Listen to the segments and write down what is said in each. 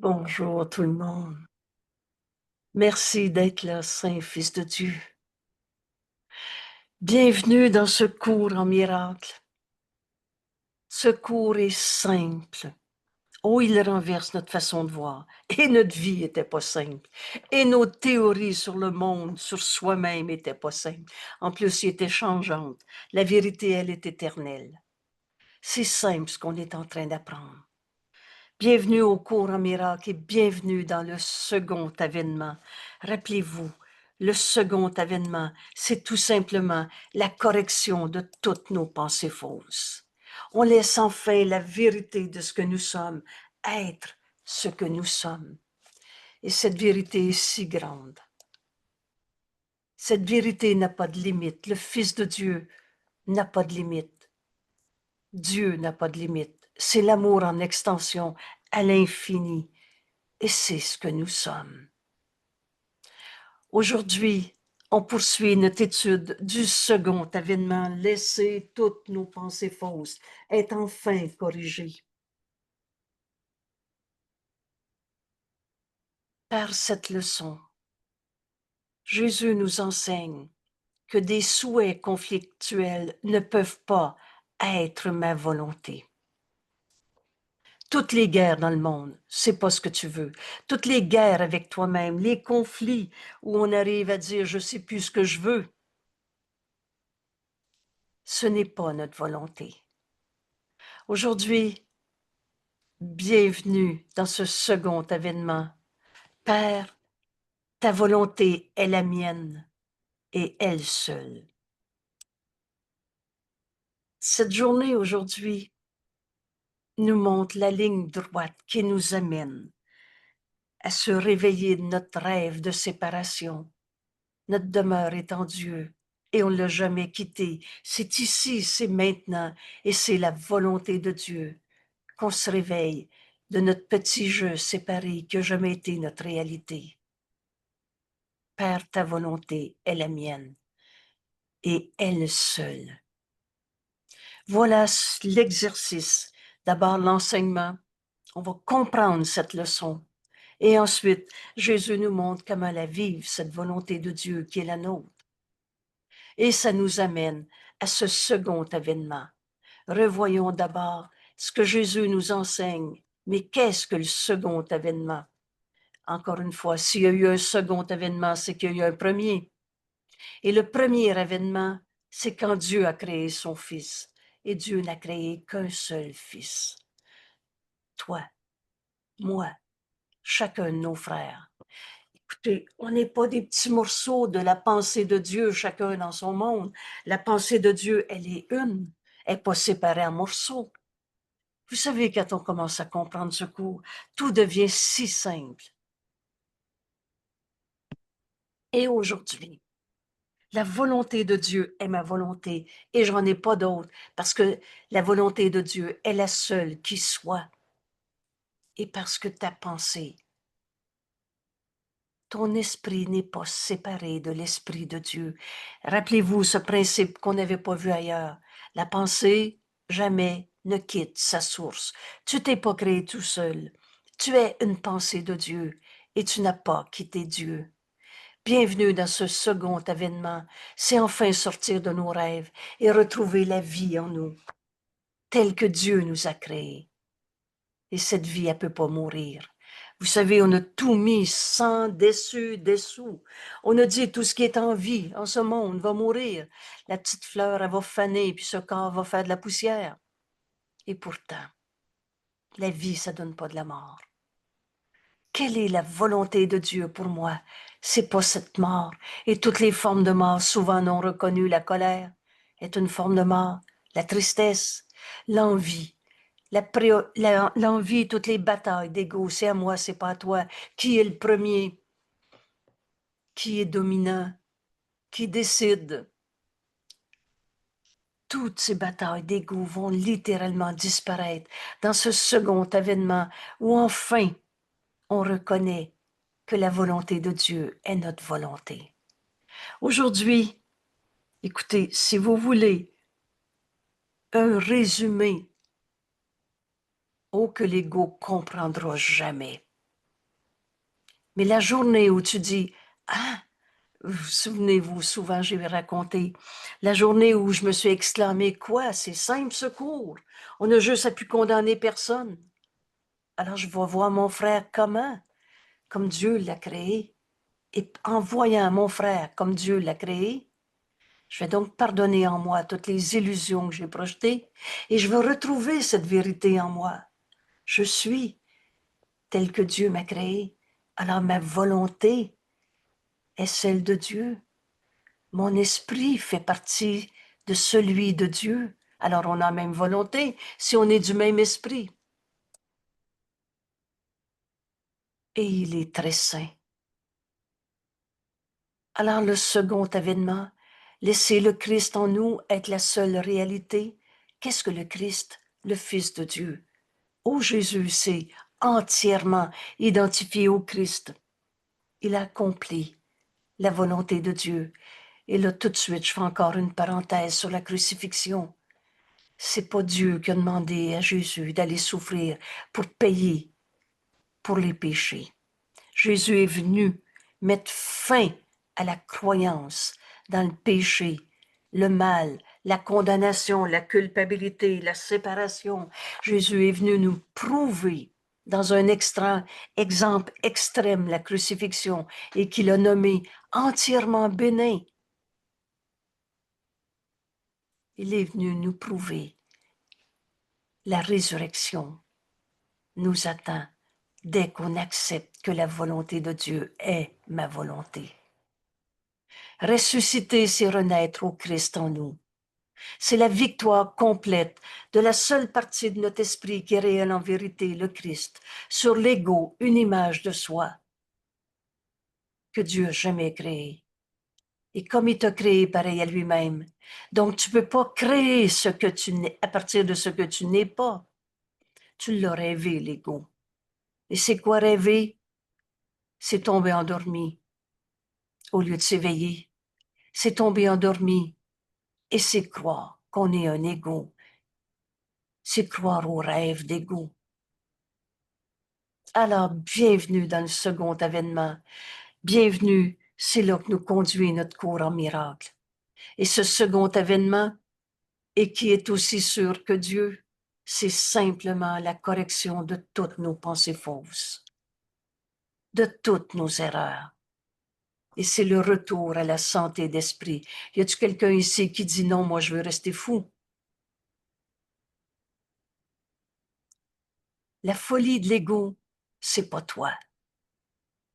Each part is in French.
Bonjour tout le monde. Merci d'être là, Saint Fils de Dieu. Bienvenue dans ce cours en miracle. Ce cours est simple. Oh, il renverse notre façon de voir. Et notre vie n'était pas simple. Et nos théories sur le monde, sur soi-même n'étaient pas simples. En plus, ils étaient changeantes. La vérité, elle, est éternelle. C'est simple ce qu'on est en train d'apprendre. Bienvenue au cours en miracle et bienvenue dans le second avènement. Rappelez-vous, le second avènement, c'est tout simplement la correction de toutes nos pensées fausses. On laisse enfin la vérité de ce que nous sommes être ce que nous sommes. Et cette vérité est si grande. Cette vérité n'a pas de limite. Le Fils de Dieu n'a pas de limite. Dieu n'a pas de limite. C'est l'amour en extension à l'infini. Et c'est ce que nous sommes. Aujourd'hui, on poursuit notre étude du second avènement, laisser toutes nos pensées fausses être enfin corrigées. Par cette leçon, Jésus nous enseigne que des souhaits conflictuels ne peuvent pas être ma volonté. Toutes les guerres dans le monde, c'est pas ce que tu veux. Toutes les guerres avec toi-même, les conflits où on arrive à dire je sais plus ce que je veux, ce n'est pas notre volonté. Aujourd'hui, bienvenue dans ce second avènement. Père, ta volonté est la mienne et elle seule. Cette journée aujourd'hui nous montre la ligne droite qui nous amène à se réveiller de notre rêve de séparation. Notre demeure est en Dieu et on ne l'a jamais quitté. C'est ici, c'est maintenant et c'est la volonté de Dieu qu'on se réveille de notre petit jeu séparé qui n'a jamais été notre réalité. Père, ta volonté est la mienne et elle seule. Voilà l'exercice. D'abord l'enseignement. On va comprendre cette leçon. Et ensuite, Jésus nous montre comment la vivre, cette volonté de Dieu qui est la nôtre. Et ça nous amène à ce second avènement. Revoyons d'abord ce que Jésus nous enseigne. Mais qu'est-ce que le second avènement? Encore une fois, s'il y a eu un second avènement, c'est qu'il y a eu un premier. Et le premier avènement, c'est quand Dieu a créé son Fils. Et Dieu n'a créé qu'un seul Fils. Toi, moi, chacun de nos frères. Écoutez, on n'est pas des petits morceaux de la pensée de Dieu, chacun dans son monde. La pensée de Dieu, elle est une. Elle n'est pas séparée en morceaux. Vous savez, quand on commence à comprendre ce cours, tout devient si simple. Et aujourd'hui, la volonté de Dieu est ma volonté et j'en ai pas d'autre parce que la volonté de Dieu est la seule qui soit. Et parce que ta pensée, ton esprit n'est pas séparé de l'esprit de Dieu. Rappelez-vous ce principe qu'on n'avait pas vu ailleurs. La pensée, jamais ne quitte sa source. Tu t'es pas créé tout seul. Tu es une pensée de Dieu et tu n'as pas quitté Dieu. Bienvenue dans ce second avènement. C'est enfin sortir de nos rêves et retrouver la vie en nous, telle que Dieu nous a créés. Et cette vie, elle peut pas mourir. Vous savez, on a tout mis sans dessous. On a dit tout ce qui est en vie, en ce monde, va mourir. La petite fleur, elle va faner, puis ce corps va faire de la poussière. Et pourtant, la vie, ça donne pas de la mort. Quelle est la volonté de Dieu pour moi? C'est pas cette mort. Et toutes les formes de mort, souvent non reconnues, la colère est une forme de mort, la tristesse, l'envie, l'envie, toutes les batailles d'ego, c'est à moi, c'est pas à toi. Qui est le premier? Qui est dominant? Qui décide? Toutes ces batailles d'ego vont littéralement disparaître dans ce second avènement où enfin on reconnaît que la volonté de Dieu est notre volonté. Aujourd'hui, écoutez, si vous voulez un résumé, oh que l'ego comprendra jamais. Mais la journée où tu dis, ah, souvenez-vous, souvent j'ai raconté, la journée où je me suis exclamé, quoi, c'est simple secours, on a juste à pu condamner personne. Alors je vais voir mon frère comment? Comme Dieu l'a créé. Et en voyant mon frère comme Dieu l'a créé, je vais donc pardonner en moi toutes les illusions que j'ai projetées et je vais retrouver cette vérité en moi. Je suis tel que Dieu m'a créé. Alors ma volonté est celle de Dieu. Mon esprit fait partie de celui de Dieu. Alors on a la même volonté si on est du même esprit. Et il est très saint. Alors le second avènement, laisser le Christ en nous être la seule réalité. Qu'est-ce que le Christ? Le Fils de Dieu. Oh, Jésus s'est entièrement identifié au Christ. Il a accompli la volonté de Dieu. Et là, tout de suite, je fais encore une parenthèse sur la crucifixion. C'est pas Dieu qui a demandé à Jésus d'aller souffrir pour payer pour les péchés. Jésus est venu mettre fin à la croyance dans le péché, le mal, la condamnation, la culpabilité, la séparation. Jésus est venu nous prouver dans un exemple extrême, la crucifixion, et qu'il a nommé entièrement bénin. Il est venu nous prouver la résurrection nous attend dès qu'on accepte que la volonté de Dieu est ma volonté. Ressusciter, c'est renaître au Christ en nous. C'est la victoire complète de la seule partie de notre esprit qui est réelle en vérité, le Christ, sur l'ego, une image de soi que Dieu n'a jamais créée. Et comme il t'a créé pareil à lui-même, donc tu ne peux pas créer ce que tu n'es à partir de ce que tu n'es pas. Tu l'as rêvé, l'ego. Et c'est quoi rêver? C'est tomber endormi au lieu de s'éveiller. C'est tomber endormi et c'est croire qu'on est un ego. C'est croire aux rêves d'ego. Alors, bienvenue dans le second avènement. Bienvenue, c'est là que nous conduit notre cours en miracle. Et ce second avènement, et qui est aussi sûr que Dieu, c'est simplement la correction de toutes nos pensées fausses, de toutes nos erreurs. Et c'est le retour à la santé d'esprit. Y a-t-il quelqu'un ici qui dit non, moi je veux rester fou? La folie de l'ego, c'est pas toi.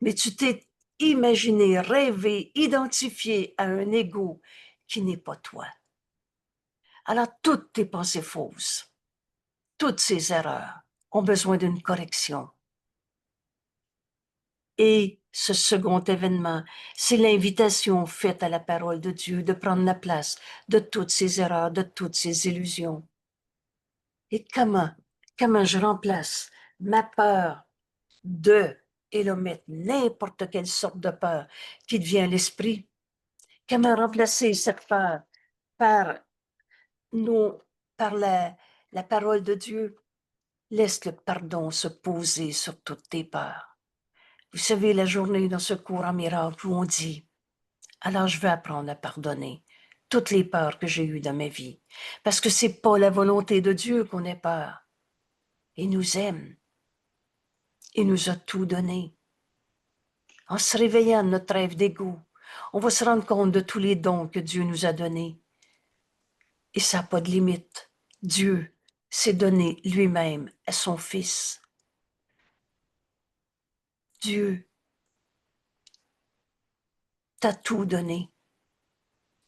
Mais tu t'es imaginé, rêvé, identifié à un ego qui n'est pas toi. Alors toutes tes pensées fausses, toutes ces erreurs ont besoin d'une correction. Et ce second événement, c'est l'invitation faite à la parole de Dieu de prendre la place de toutes ces erreurs, de toutes ces illusions. Et comment je remplace ma peur de, et là mettre n'importe quelle sorte de peur qui devient l'esprit, comment remplacer cette peur par, nous, par la parole de Dieu? Laisse le pardon se poser sur toutes tes peurs. Vous savez, la journée dans ce cours en miracle où on dit, alors je vais apprendre à pardonner toutes les peurs que j'ai eues dans ma vie. Parce que c'est pas la volonté de Dieu qu'on ait peur. Il nous aime. Il nous a tout donné. En se réveillant de notre rêve d'ego, on va se rendre compte de tous les dons que Dieu nous a donnés. Et ça n'a pas de limite. Dieu s'est donné lui-même à son Fils. Dieu t'a tout donné.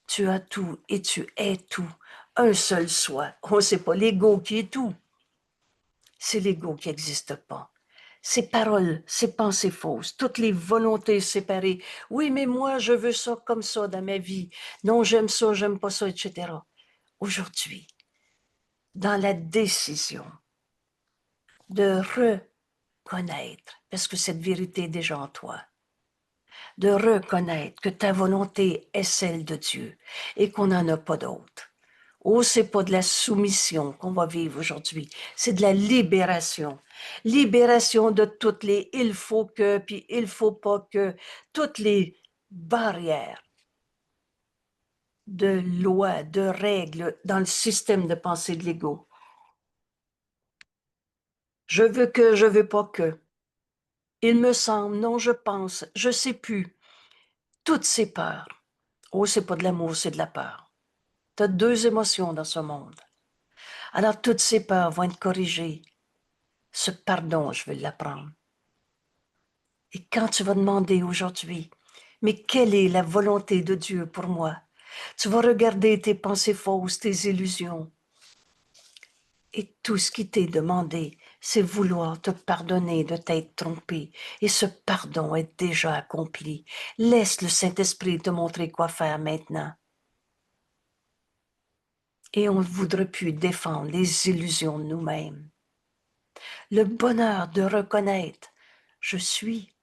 Tu as tout et tu es tout. Un seul soi. Oh, c'est pas l'ego qui est tout. C'est l'ego qui n'existe pas. Ces paroles, ces pensées fausses, toutes les volontés séparées. Oui, mais moi, je veux ça comme ça dans ma vie. Non, j'aime ça, j'aime pas ça, etc. Aujourd'hui, dans la décision de reconnaître, parce que cette vérité est déjà en toi, de reconnaître que ta volonté est celle de Dieu et qu'on n'en a pas d'autre. Oh, c'est pas de la soumission qu'on va vivre aujourd'hui, c'est de la libération. Libération de toutes les il faut que, puis il faut pas que, toutes les barrières de lois, de règles dans le système de pensée de l'ego. Je veux que, je veux pas que. Il me semble, non, je pense, je sais plus. Toutes ces peurs. Oh, c'est pas de l'amour, c'est de la peur. Tu as deux émotions dans ce monde. Alors, toutes ces peurs vont être corrigées. Ce pardon, je vais l'apprendre. Et quand tu vas demander aujourd'hui, mais quelle est la volonté de Dieu pour moi? Tu vas regarder tes pensées fausses, tes illusions. Et tout ce qui t'est demandé, c'est vouloir te pardonner de t'être trompé. Et ce pardon est déjà accompli. Laisse le Saint-Esprit te montrer quoi faire maintenant. Et on ne voudrait plus défendre les illusions de nous-mêmes. Le bonheur de reconnaître, je suis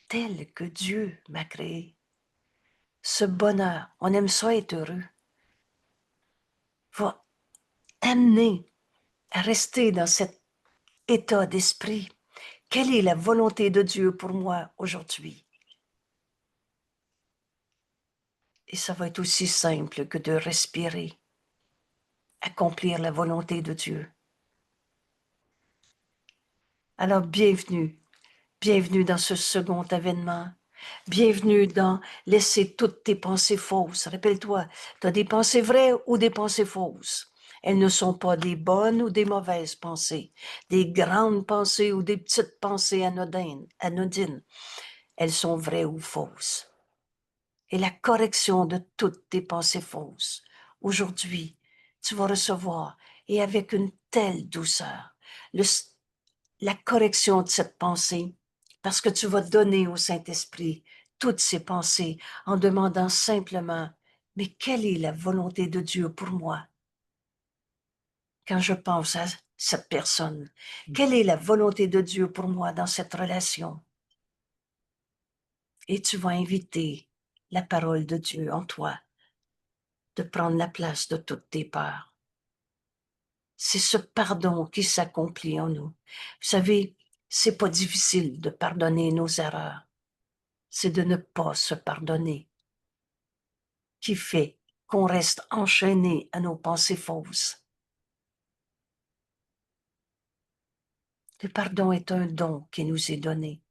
tel que Dieu m'a créé. Ce bonheur, on aime ça être heureux, va t'amener à rester dans cet état d'esprit. Quelle est la volonté de Dieu pour moi aujourd'hui? Et ça va être aussi simple que de respirer, accomplir la volonté de Dieu. Alors bienvenue, bienvenue dans ce second avènement. Bienvenue dans laisser toutes tes pensées fausses. Rappelle-toi, tu as des pensées vraies ou des pensées fausses. Elles ne sont pas des bonnes ou des mauvaises pensées, des grandes pensées ou des petites pensées anodines. Elles sont vraies ou fausses. Et la correction de toutes tes pensées fausses. Aujourd'hui, tu vas recevoir, et avec une telle douceur, la correction de cette pensée, parce que tu vas donner au Saint-Esprit toutes ces pensées en demandant simplement, mais quelle est la volonté de Dieu pour moi? Quand je pense à cette personne, quelle est la volonté de Dieu pour moi dans cette relation? Et tu vas inviter la parole de Dieu en toi de prendre la place de toutes tes peurs. C'est ce pardon qui s'accomplit en nous. Vous savez, c'est pas difficile de pardonner nos erreurs. C'est de ne pas se pardonner qui fait qu'on reste enchaîné à nos pensées fausses. Le pardon est un don qui nous est donné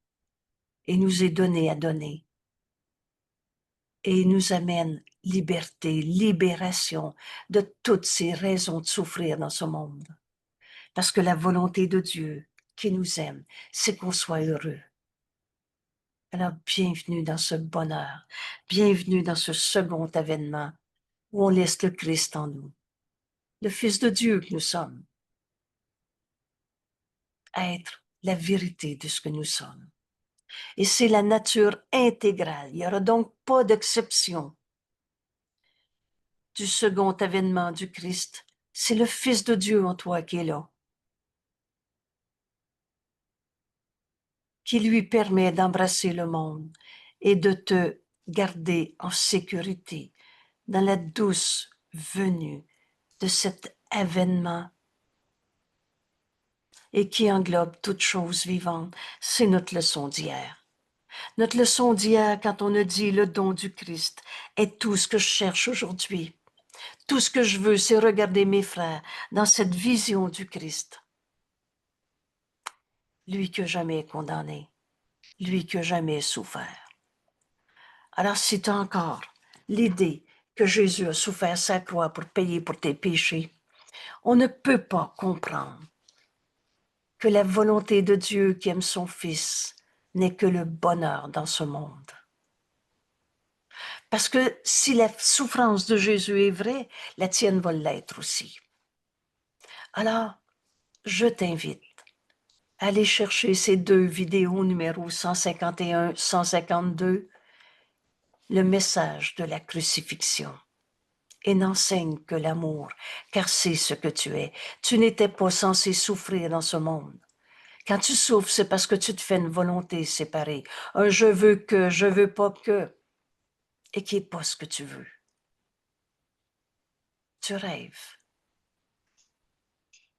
et nous est donné à donner. Et il nous amène liberté, libération de toutes ces raisons de souffrir dans ce monde. Parce que la volonté de Dieu qui nous aime, c'est qu'on soit heureux. Alors, bienvenue dans ce bonheur, bienvenue dans ce second avènement où on laisse le Christ en nous, le Fils de Dieu que nous sommes, être la vérité de ce que nous sommes. Et c'est la nature intégrale. Il n'y aura donc pas d'exception du second avènement du Christ. C'est le Fils de Dieu en toi qui est là, qui lui permet d'embrasser le monde et de te garder en sécurité dans la douce venue de cet avènement et qui englobe toute chose vivante. C'est notre leçon d'hier. Notre leçon d'hier, quand on a dit le don du Christ, est tout ce que je cherche aujourd'hui. Tout ce que je veux, c'est regarder mes frères dans cette vision du Christ. Lui que jamais condamné, lui que jamais souffert. Alors si tu as encore l'idée que Jésus a souffert sa croix pour payer pour tes péchés, on ne peut pas comprendre que la volonté de Dieu qui aime son Fils n'est que le bonheur dans ce monde. Parce que si la souffrance de Jésus est vraie, la tienne va l'être aussi. Alors, je t'invite à aller chercher ces deux vidéos numéro 151, 152, le message de la crucifixion. Et n'enseigne que l'amour, car c'est ce que tu es. Tu n'étais pas censé souffrir dans ce monde. Quand tu souffres, c'est parce que tu te fais une volonté séparée. Un je veux que, je veux pas que, et qui n'est pas ce que tu veux. Tu rêves.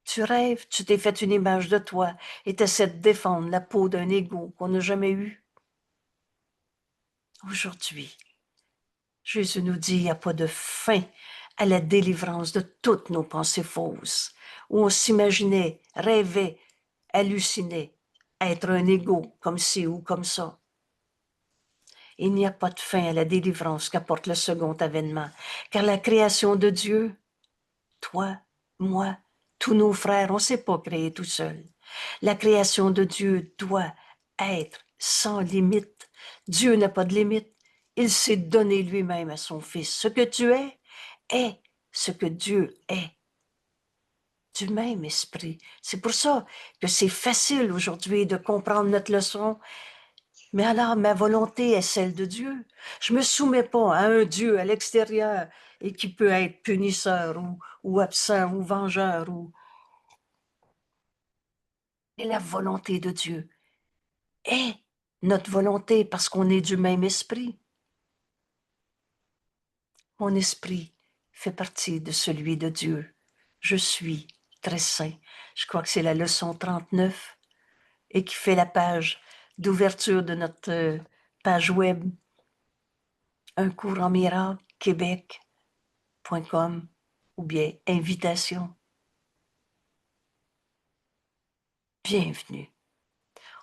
Tu rêves, tu t'es fait une image de toi et tu essaies de défendre la peau d'un ego qu'on n'a jamais eu. Aujourd'hui, Jésus nous dit, il n'y a pas de fin à la délivrance de toutes nos pensées fausses, où on s'imaginait, rêvait, hallucinait, être un ego comme ci ou comme ça. Il n'y a pas de fin à la délivrance qu'apporte le second avènement, car la création de Dieu, toi, moi, tous nos frères, on ne s'est pas créé tout seul. La création de Dieu doit être sans limite. Dieu n'a pas de limite. Il s'est donné lui-même à son Fils. Ce que tu est ce que Dieu est, du même esprit. C'est pour ça que c'est facile aujourd'hui de comprendre notre leçon. Mais alors, ma volonté est celle de Dieu. Je me soumets pas à un Dieu à l'extérieur et qui peut être punisseur ou absent ou vengeur. Et la volonté de Dieu est notre volonté parce qu'on est du même esprit. Mon esprit fait partie de celui de Dieu. Je suis très saint. Je crois que c'est la leçon 39 et qui fait la page d'ouverture de notre page web, un cours en miracle, québec.com ou bien invitation. Bienvenue.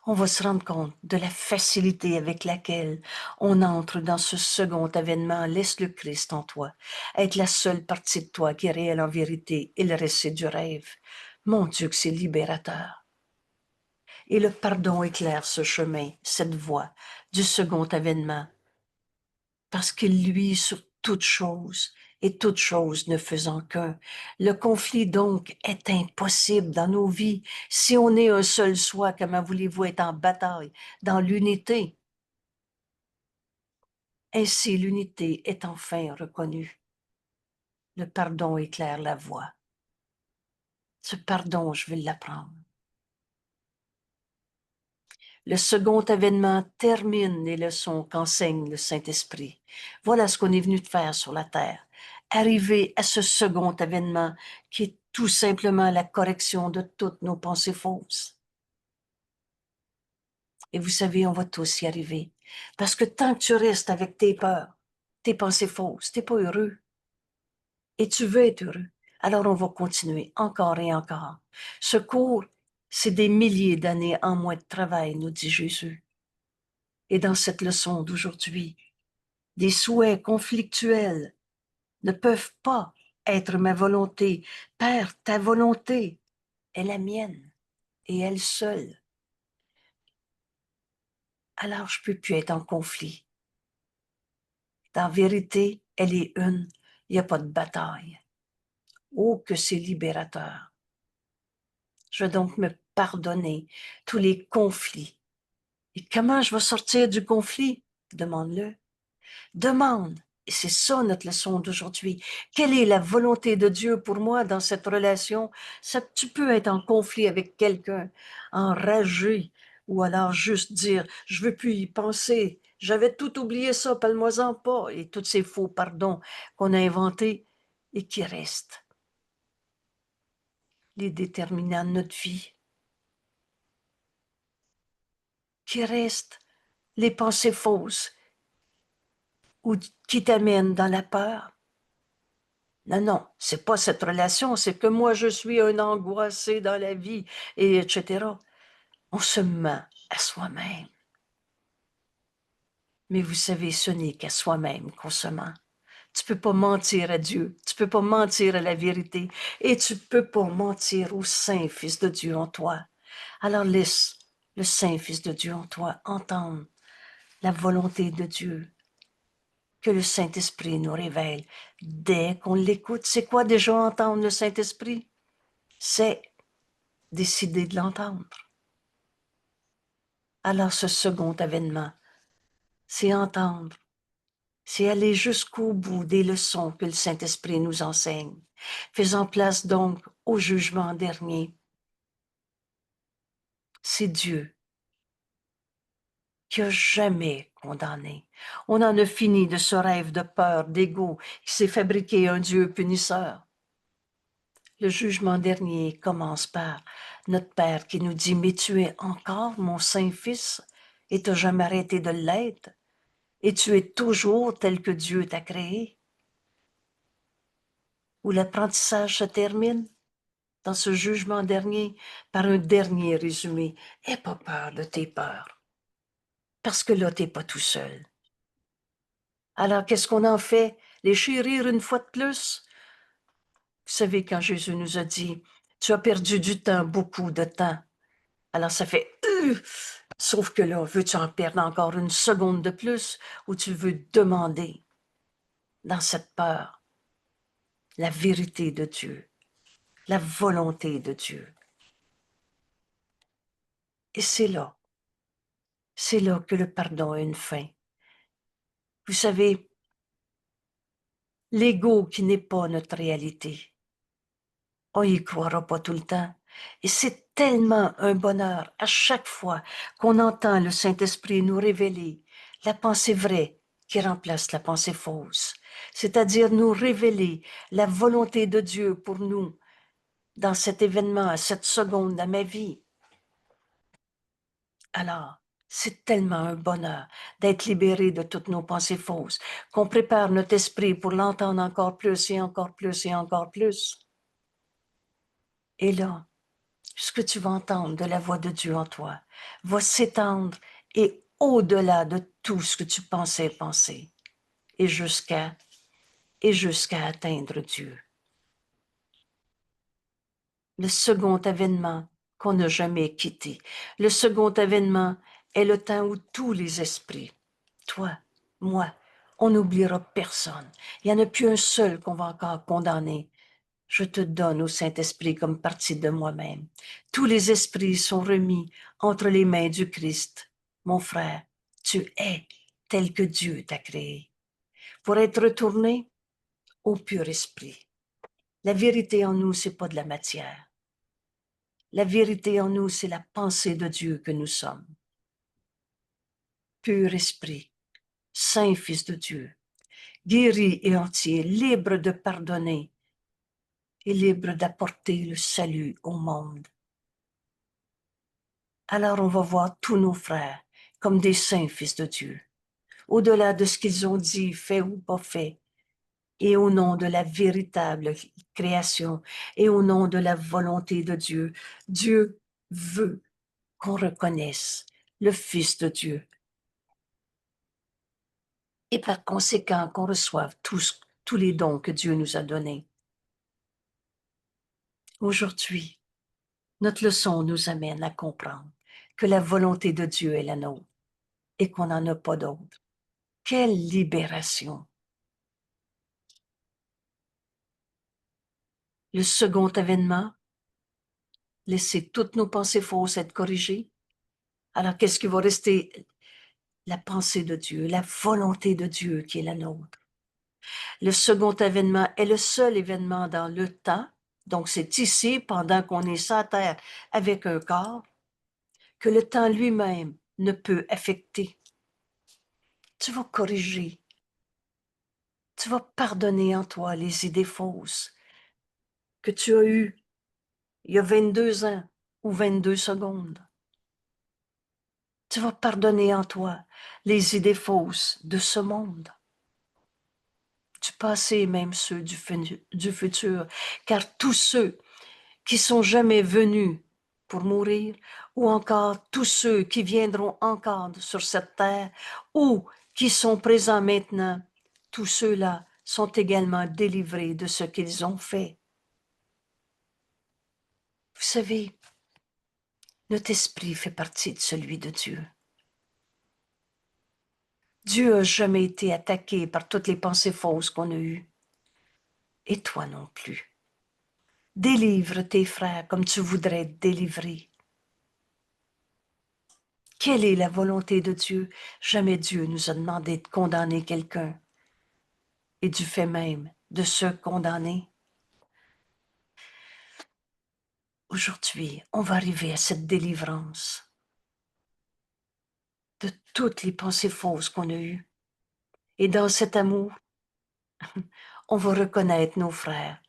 On va se rendre compte de la facilité avec laquelle on entre dans ce second avènement. Laisse le Christ en toi, être la seule partie de toi qui est réelle en vérité et le reste c'est du rêve. Mon Dieu que c'est libérateur. Et le pardon éclaire ce chemin, cette voie du second avènement, parce qu'il lui sur toute chose et toute chose ne faisant qu'un. Le conflit donc est impossible dans nos vies. Si on est un seul soi, comment voulez-vous être en bataille dans l'unité? Ainsi l'unité est enfin reconnue. Le pardon éclaire la voie. Ce pardon, je vais l'apprendre. Le second avènement termine les leçons qu'enseigne le Saint-Esprit. Voilà ce qu'on est venu de faire sur la terre. Arriver à ce second avènement qui est tout simplement la correction de toutes nos pensées fausses. Et vous savez, on va tous y arriver. Parce que tant que tu restes avec tes peurs, tes pensées fausses, t'es pas heureux. Et tu veux être heureux. Alors on va continuer encore et encore. Ce cours, c'est des milliers d'années en moins de travail, nous dit Jésus. Et dans cette leçon d'aujourd'hui, des souhaits conflictuels ne peuvent pas être ma volonté. Père, ta volonté est la mienne et elle seule. Alors je peux plus être en conflit. En vérité, elle est une. Il n'y a pas de bataille. Oh, que c'est libérateur. Je vais donc me pardonner tous les conflits. Et comment je vais sortir du conflit? Demande-le. Demande. Et c'est ça notre leçon d'aujourd'hui. Quelle est la volonté de Dieu pour moi dans cette relation? Ça, tu peux être en conflit avec quelqu'un, enragé, ou alors juste dire, je veux plus y penser. J'avais tout oublié ça, parle-moi-en pas. Et tous ces faux pardons qu'on a inventés et qui restent les déterminants de notre vie, qui restent les pensées fausses ou qui t'amènent dans la peur. Non, non, c'est pas cette relation, c'est que moi je suis un angoissé dans la vie, et etc. On se ment à soi-même. Mais vous savez, ce n'est qu'à soi-même qu'on se ment. Tu peux pas mentir à Dieu, tu peux pas mentir à la vérité, et tu peux pas mentir au Saint-Fils de Dieu en toi. Alors laisse le Saint-Fils de Dieu en toi entendre la volonté de Dieu que le Saint-Esprit nous révèle dès qu'on l'écoute. C'est quoi déjà entendre le Saint-Esprit? C'est décider de l'entendre. Alors ce second avènement, c'est entendre, c'est aller jusqu'au bout des leçons que le Saint-Esprit nous enseigne, faisant place donc au jugement dernier. C'est Dieu qui a jamais condamné. On en a fini de ce rêve de peur, d'ego, qui s'est fabriqué un Dieu punisseur. Le jugement dernier commence par notre Père qui nous dit « Mais tu es encore mon Saint-Fils et tu n'as jamais arrêté de l'être et tu es toujours tel que Dieu t'a créé. » Où l'apprentissage se termine dans ce jugement dernier par un dernier résumé. Aie pas peur de tes peurs, parce que là, tu n'es pas tout seul. Alors, qu'est-ce qu'on en fait? Les chérir une fois de plus? Vous savez, quand Jésus nous a dit, tu as perdu du temps, beaucoup de temps. Alors, ça fait, sauf que là, veux-tu en perdre encore une seconde de plus ou tu veux demander dans cette peur la vérité de Dieu, la volonté de Dieu? Et c'est là que le pardon a une fin. Vous savez, l'ego qui n'est pas notre réalité, on y croira pas tout le temps. Et c'est tellement un bonheur à chaque fois qu'on entend le Saint-Esprit nous révéler la pensée vraie qui remplace la pensée fausse, c'est-à-dire nous révéler la volonté de Dieu pour nous dans cet événement, à cette seconde dans ma vie. Alors, c'est tellement un bonheur d'être libéré de toutes nos pensées fausses, qu'on prépare notre esprit pour l'entendre encore plus et encore plus et encore plus. Et là, ce que tu vas entendre de la voix de Dieu en toi va s'étendre et au-delà de tout ce que tu pensais penser et jusqu'à atteindre Dieu. Le second avènement qu'on n'a jamais quitté. Le second avènement est le temps où tous les esprits, toi, moi, on n'oubliera personne. Il n'y en a plus un seul qu'on va encore condamner. Je te donne au Saint-Esprit comme partie de moi-même. Tous les esprits sont remis entre les mains du Christ. Mon frère, tu es tel que Dieu t'a créé. Pour être retourné au pur esprit. La vérité en nous, c'est pas de la matière. La vérité en nous, c'est la pensée de Dieu que nous sommes. Pur esprit, saint Fils de Dieu, guéri et entier, libre de pardonner et libre d'apporter le salut au monde. Alors on va voir tous nos frères comme des saints fils de Dieu, au-delà de ce qu'ils ont dit, fait ou pas fait, et au nom de la véritable création et au nom de la volonté de Dieu. Dieu veut qu'on reconnaisse le Fils de Dieu et par conséquent qu'on reçoive tous les dons que Dieu nous a donnés. Aujourd'hui, notre leçon nous amène à comprendre que la volonté de Dieu est la nôtre et qu'on n'en a pas d'autre. Quelle libération! Le second avènement, laisser toutes nos pensées fausses être corrigées. Alors, qu'est-ce qui va rester? La pensée de Dieu, la volonté de Dieu qui est la nôtre. Le second avènement est le seul événement dans le temps, donc c'est ici, pendant qu'on est sur la terre avec un corps, que le temps lui-même ne peut affecter. Tu vas corriger, tu vas pardonner en toi les idées fausses que tu as eues il y a 22 ans ou 22 secondes. Tu vas pardonner en toi les idées fausses de ce monde, du passé et même ceux du futur, car tous ceux qui sont jamais venus pour mourir, ou encore tous ceux qui viendront encore sur cette terre, ou qui sont présents maintenant, tous ceux-là sont également délivrés de ce qu'ils ont fait. Vous savez, notre esprit fait partie de celui de Dieu. Dieu n'a jamais été attaqué par toutes les pensées fausses qu'on a eues. Et toi non plus. Délivre tes frères comme tu voudrais être délivré. Quelle est la volonté de Dieu? Jamais Dieu nous a demandé de condamner quelqu'un et du fait même de se condamner. Aujourd'hui, on va arriver à cette délivrance de toutes les pensées fausses qu'on a eues. Et dans cet amour, on va reconnaître nos frères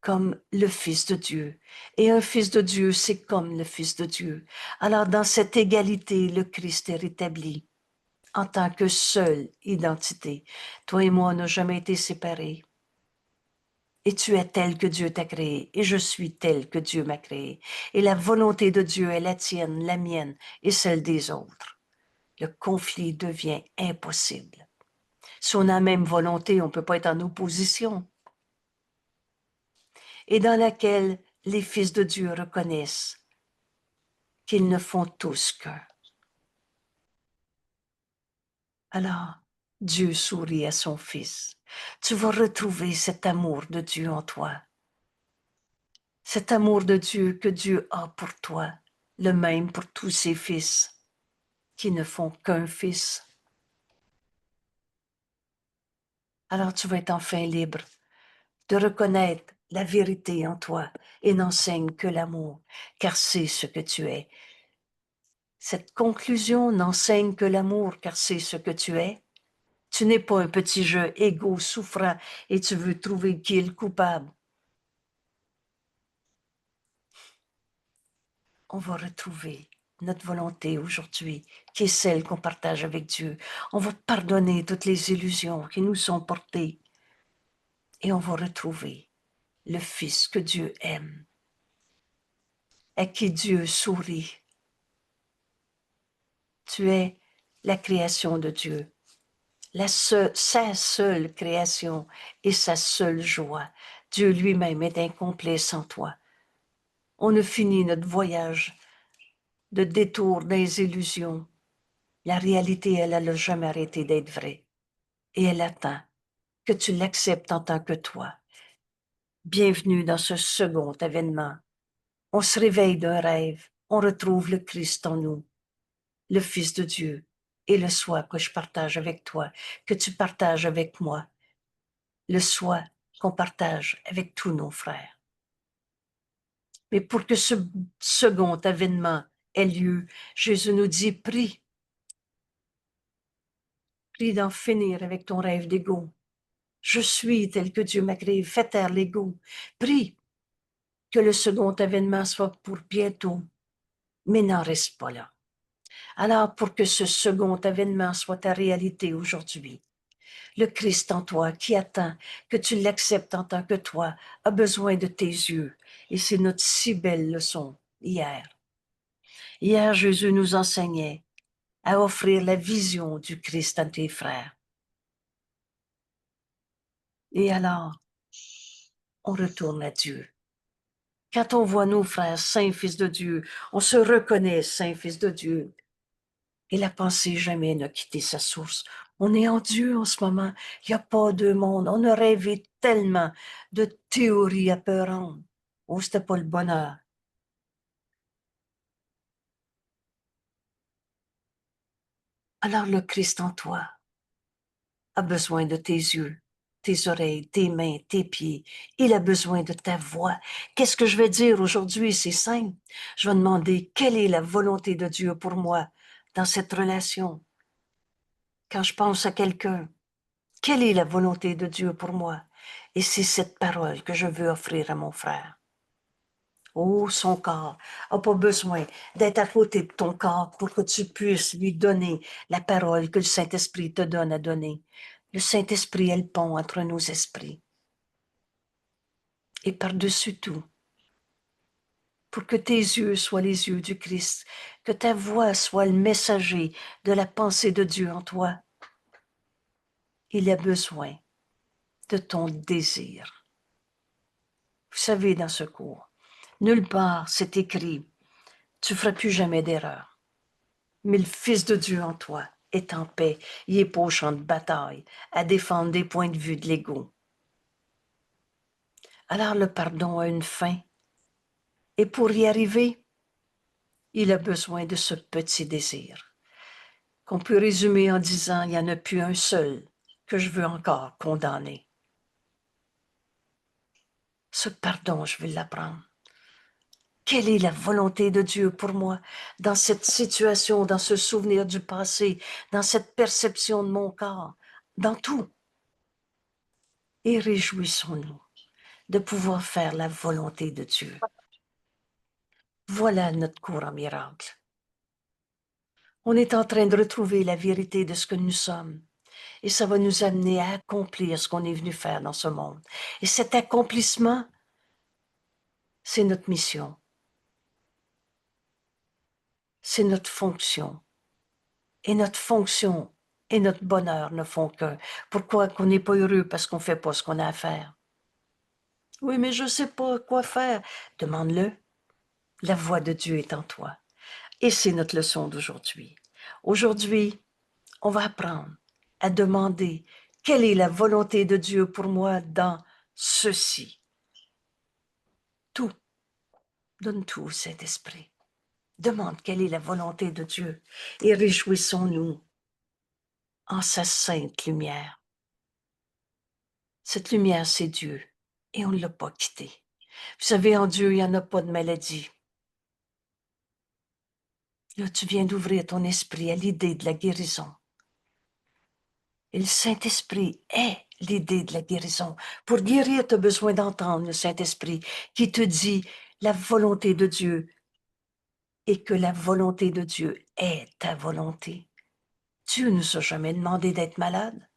comme le Fils de Dieu. Et un Fils de Dieu, c'est comme le Fils de Dieu. Alors, dans cette égalité, le Christ est rétabli en tant que seule identité. Toi et moi, on n'a jamais été séparés. Et tu es tel que Dieu t'a créé, et je suis tel que Dieu m'a créé. Et la volonté de Dieu est la tienne, la mienne et celle des autres. Le conflit devient impossible. Si on a la même volonté, on ne peut pas être en opposition. Et dans laquelle les fils de Dieu reconnaissent qu'ils ne font tous qu'un. Alors, Dieu sourit à son Fils. Tu vas retrouver cet amour de Dieu en toi. Cet amour de Dieu que Dieu a pour toi, le même pour tous ses fils, qui ne font qu'un fils. Alors tu vas être enfin libre de reconnaître la vérité en toi et n'enseigne que l'amour, car c'est ce que tu es. Cette conclusion n'enseigne que l'amour, car c'est ce que tu es. Tu n'es pas un petit jeu égo souffrant et tu veux trouver qui est le coupable. On va retrouver notre volonté aujourd'hui, qui est celle qu'on partage avec Dieu. On va pardonner toutes les illusions qui nous sont portées et on va retrouver le Fils que Dieu aime, à qui Dieu sourit. Tu es la création de Dieu, sa seule création et sa seule joie. Dieu lui-même est incomplet sans toi. On a fini notre voyage de détour des illusions. La réalité, elle n'a jamais arrêté d'être vraie. Et elle attend que tu l'acceptes en tant que toi. Bienvenue dans ce second événement. On se réveille d'un rêve, on retrouve le Christ en nous, le Fils de Dieu, et le soi que je partage avec toi, que tu partages avec moi, le soi qu'on partage avec tous nos frères. Mais pour que ce second événement ait lieu, Jésus nous dit, prie d'en finir avec ton rêve d'ego. Je suis tel que Dieu m'a créé, fais taire l'ego. Prie que le second événement soit pour bientôt, mais n'en reste pas là. Alors, pour que ce second événement soit ta réalité aujourd'hui, le Christ en toi qui attend que tu l'acceptes en tant que toi a besoin de tes yeux. Et c'est notre si belle leçon hier. Hier, Jésus nous enseignait à offrir la vision du Christ à tes frères. Et alors, on retourne à Dieu. Quand on voit nos frères, saints fils de Dieu, on se reconnaît saints fils de Dieu. Et la pensée jamais n'a quitté sa source. On est en Dieu en ce moment. Il n'y a pas de monde. On a rêvé tellement de théories apeurantes. Oh, c'était pas le bonheur. Alors le Christ en toi a besoin de tes yeux, tes oreilles, tes mains, tes pieds. Il a besoin de ta voix. Qu'est-ce que je vais dire aujourd'hui? C'est simple. Je vais demander quelle est la volonté de Dieu pour moi dans cette relation. Quand je pense à quelqu'un, quelle est la volonté de Dieu pour moi? Et c'est cette parole que je veux offrir à mon frère. Oh, son corps n'a pas besoin d'être à côté de ton corps pour que tu puisses lui donner la parole que le Saint-Esprit te donne à donner. Le Saint-Esprit est le pont entre nos esprits. Et par-dessus tout, pour que tes yeux soient les yeux du Christ, que ta voix soit le messager de la pensée de Dieu en toi, il a besoin de ton désir. Vous savez, dans ce cours, nulle part c'est écrit « tu ne feras plus jamais d'erreur ». Mais le Fils de Dieu en toi est en paix, il est pas au champ de bataille, à défendre des points de vue de l'ego. Alors le pardon a une fin. Et pour y arriver, il a besoin de ce petit désir, qu'on peut résumer en disant, il n'y en a plus un seul que je veux encore condamner. Ce pardon, je veux l'apprendre. Quelle est la volonté de Dieu pour moi dans cette situation, dans ce souvenir du passé, dans cette perception de mon corps, dans tout? Et réjouissons-nous de pouvoir faire la volonté de Dieu. Voilà notre cours en miracle. On est en train de retrouver la vérité de ce que nous sommes. Et ça va nous amener à accomplir ce qu'on est venu faire dans ce monde. Et cet accomplissement, c'est notre mission. C'est notre fonction. Et notre fonction et notre bonheur ne font qu'un. Pourquoi qu'on n'est pas heureux? Parce qu'on ne fait pas ce qu'on a à faire. Oui, mais je ne sais pas quoi faire. Demande-le. La voix de Dieu est en toi. Et c'est notre leçon d'aujourd'hui. Aujourd'hui, on va apprendre à demander quelle est la volonté de Dieu pour moi dans ceci. Tout. Donne tout au Saint-Esprit. Demande quelle est la volonté de Dieu et réjouissons-nous en sa sainte lumière. Cette lumière, c'est Dieu et on ne l'a pas quitté. Vous savez, en Dieu, il n'y en a pas de maladie. Là, tu viens d'ouvrir ton esprit à l'idée de la guérison. Et le Saint-Esprit est l'idée de la guérison. Pour guérir, tu as besoin d'entendre le Saint-Esprit qui te dit la volonté de Dieu et que la volonté de Dieu est ta volonté. Dieu ne nous a jamais demandé d'être malade.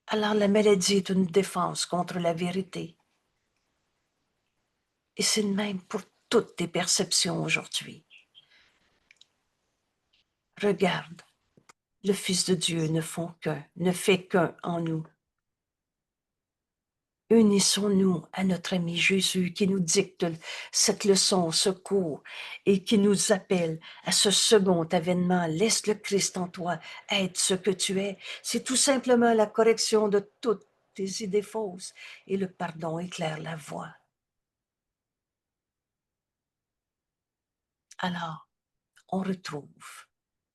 Alors la maladie est une défense contre la vérité. Et c'est le même pour toutes tes perceptions aujourd'hui. Regarde, le Fils de Dieu ne fait qu'un en nous. Unissons-nous à notre ami Jésus qui nous dicte cette leçon, ce cours, et qui nous appelle à ce second avènement. Laisse le Christ en toi être ce que tu es. C'est tout simplement la correction de toutes tes idées fausses et le pardon éclaire la voie. Alors, on retrouve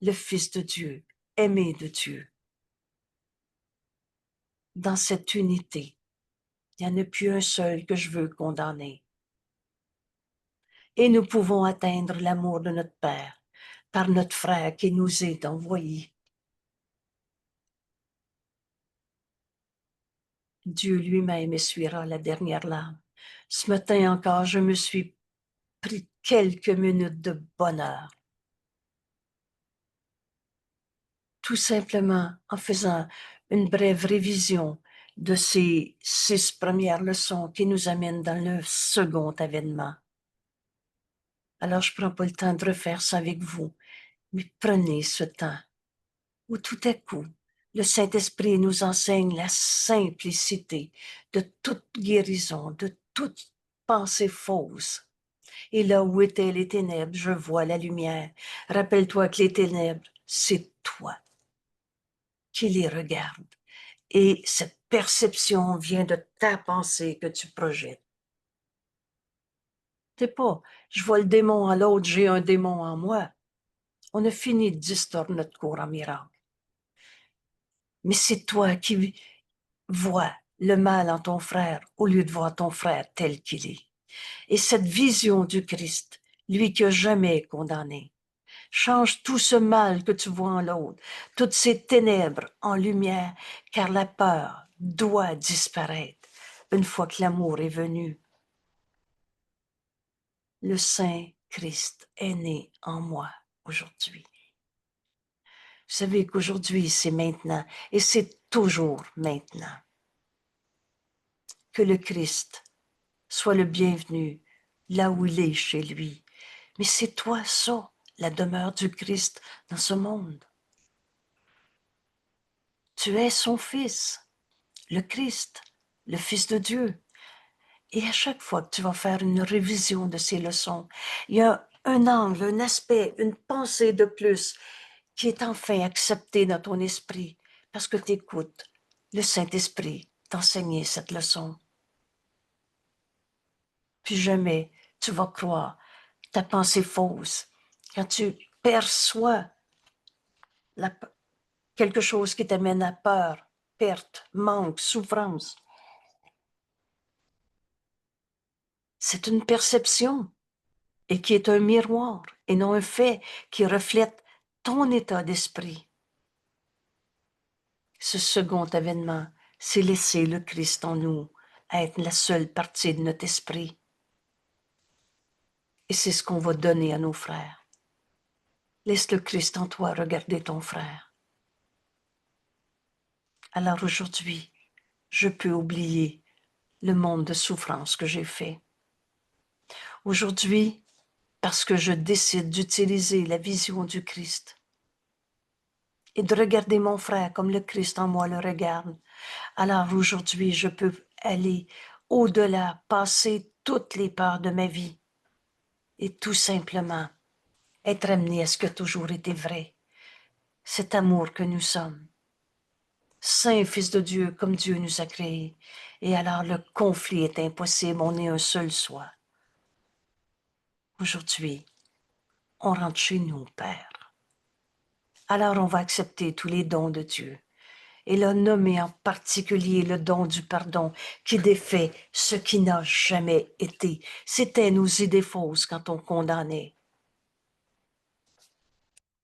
le Fils de Dieu, aimé de Dieu. Dans cette unité, il n'y en a plus un seul que je veux condamner. Et nous pouvons atteindre l'amour de notre Père par notre frère qui nous est envoyé. Dieu lui-même essuiera la dernière larme. Ce matin encore, je me suis pris quelques minutes de bonheur. Tout simplement en faisant une brève révision de ces 6 premières leçons qui nous amènent dans le second avènement. Alors, je ne prends pas le temps de refaire ça avec vous, mais prenez ce temps où tout à coup, le Saint-Esprit nous enseigne la simplicité de toute guérison, de toute pensée fausse. Et là où étaient les ténèbres, je vois la lumière. Rappelle-toi que les ténèbres, c'est toi qui les regardes. Et cette perception vient de ta pensée que tu projettes. C'est pas, je vois le démon à l'autre, j'ai un démon en moi. On a fini de distordre notre cours en miracle. Mais c'est toi qui vois le mal en ton frère au lieu de voir ton frère tel qu'il est. Et cette vision du Christ, lui qui n'a jamais condamné, change tout ce mal que tu vois en l'autre, toutes ces ténèbres en lumière, car la peur doit disparaître une fois que l'amour est venu. Le Saint Christ est né en moi aujourd'hui. Vous savez qu'aujourd'hui, c'est maintenant et c'est toujours maintenant. Que le Christ soit le bienvenu là où il est chez lui. Mais c'est toi ça, la demeure du Christ dans ce monde. Tu es son fils, le Christ, le Fils de Dieu. Et à chaque fois que tu vas faire une révision de ces leçons, il y a un angle, un aspect, une pensée de plus qui est enfin acceptée dans ton esprit parce que tu écoutes le Saint-Esprit t'enseigner cette leçon. Puis jamais tu vas croire ta pensée fausse. Quand tu perçois quelque chose qui t'amène à peur, perte, manque, souffrance, c'est une perception et qui est un miroir et non un fait qui reflète ton état d'esprit. Ce second avènement, c'est laisser le Christ en nous être la seule partie de notre esprit. Et c'est ce qu'on va donner à nos frères. Laisse le Christ en toi regarder ton frère. Alors aujourd'hui, je peux oublier le monde de souffrance que j'ai fait. Aujourd'hui, parce que je décide d'utiliser la vision du Christ et de regarder mon frère comme le Christ en moi le regarde, alors aujourd'hui, je peux aller au-delà, passer toutes les peurs de ma vie et tout simplement être amené à ce qui a toujours été vrai, cet amour que nous sommes. Saint Fils de Dieu, comme Dieu nous a créés. Et alors le conflit est impossible, on est un seul soi. Aujourd'hui, on rentre chez nous, Père. Alors on va accepter tous les dons de Dieu. Et là, nommer en particulier le don du pardon qui défait ce qui n'a jamais été. C'était nos idées fausses quand on condamnait.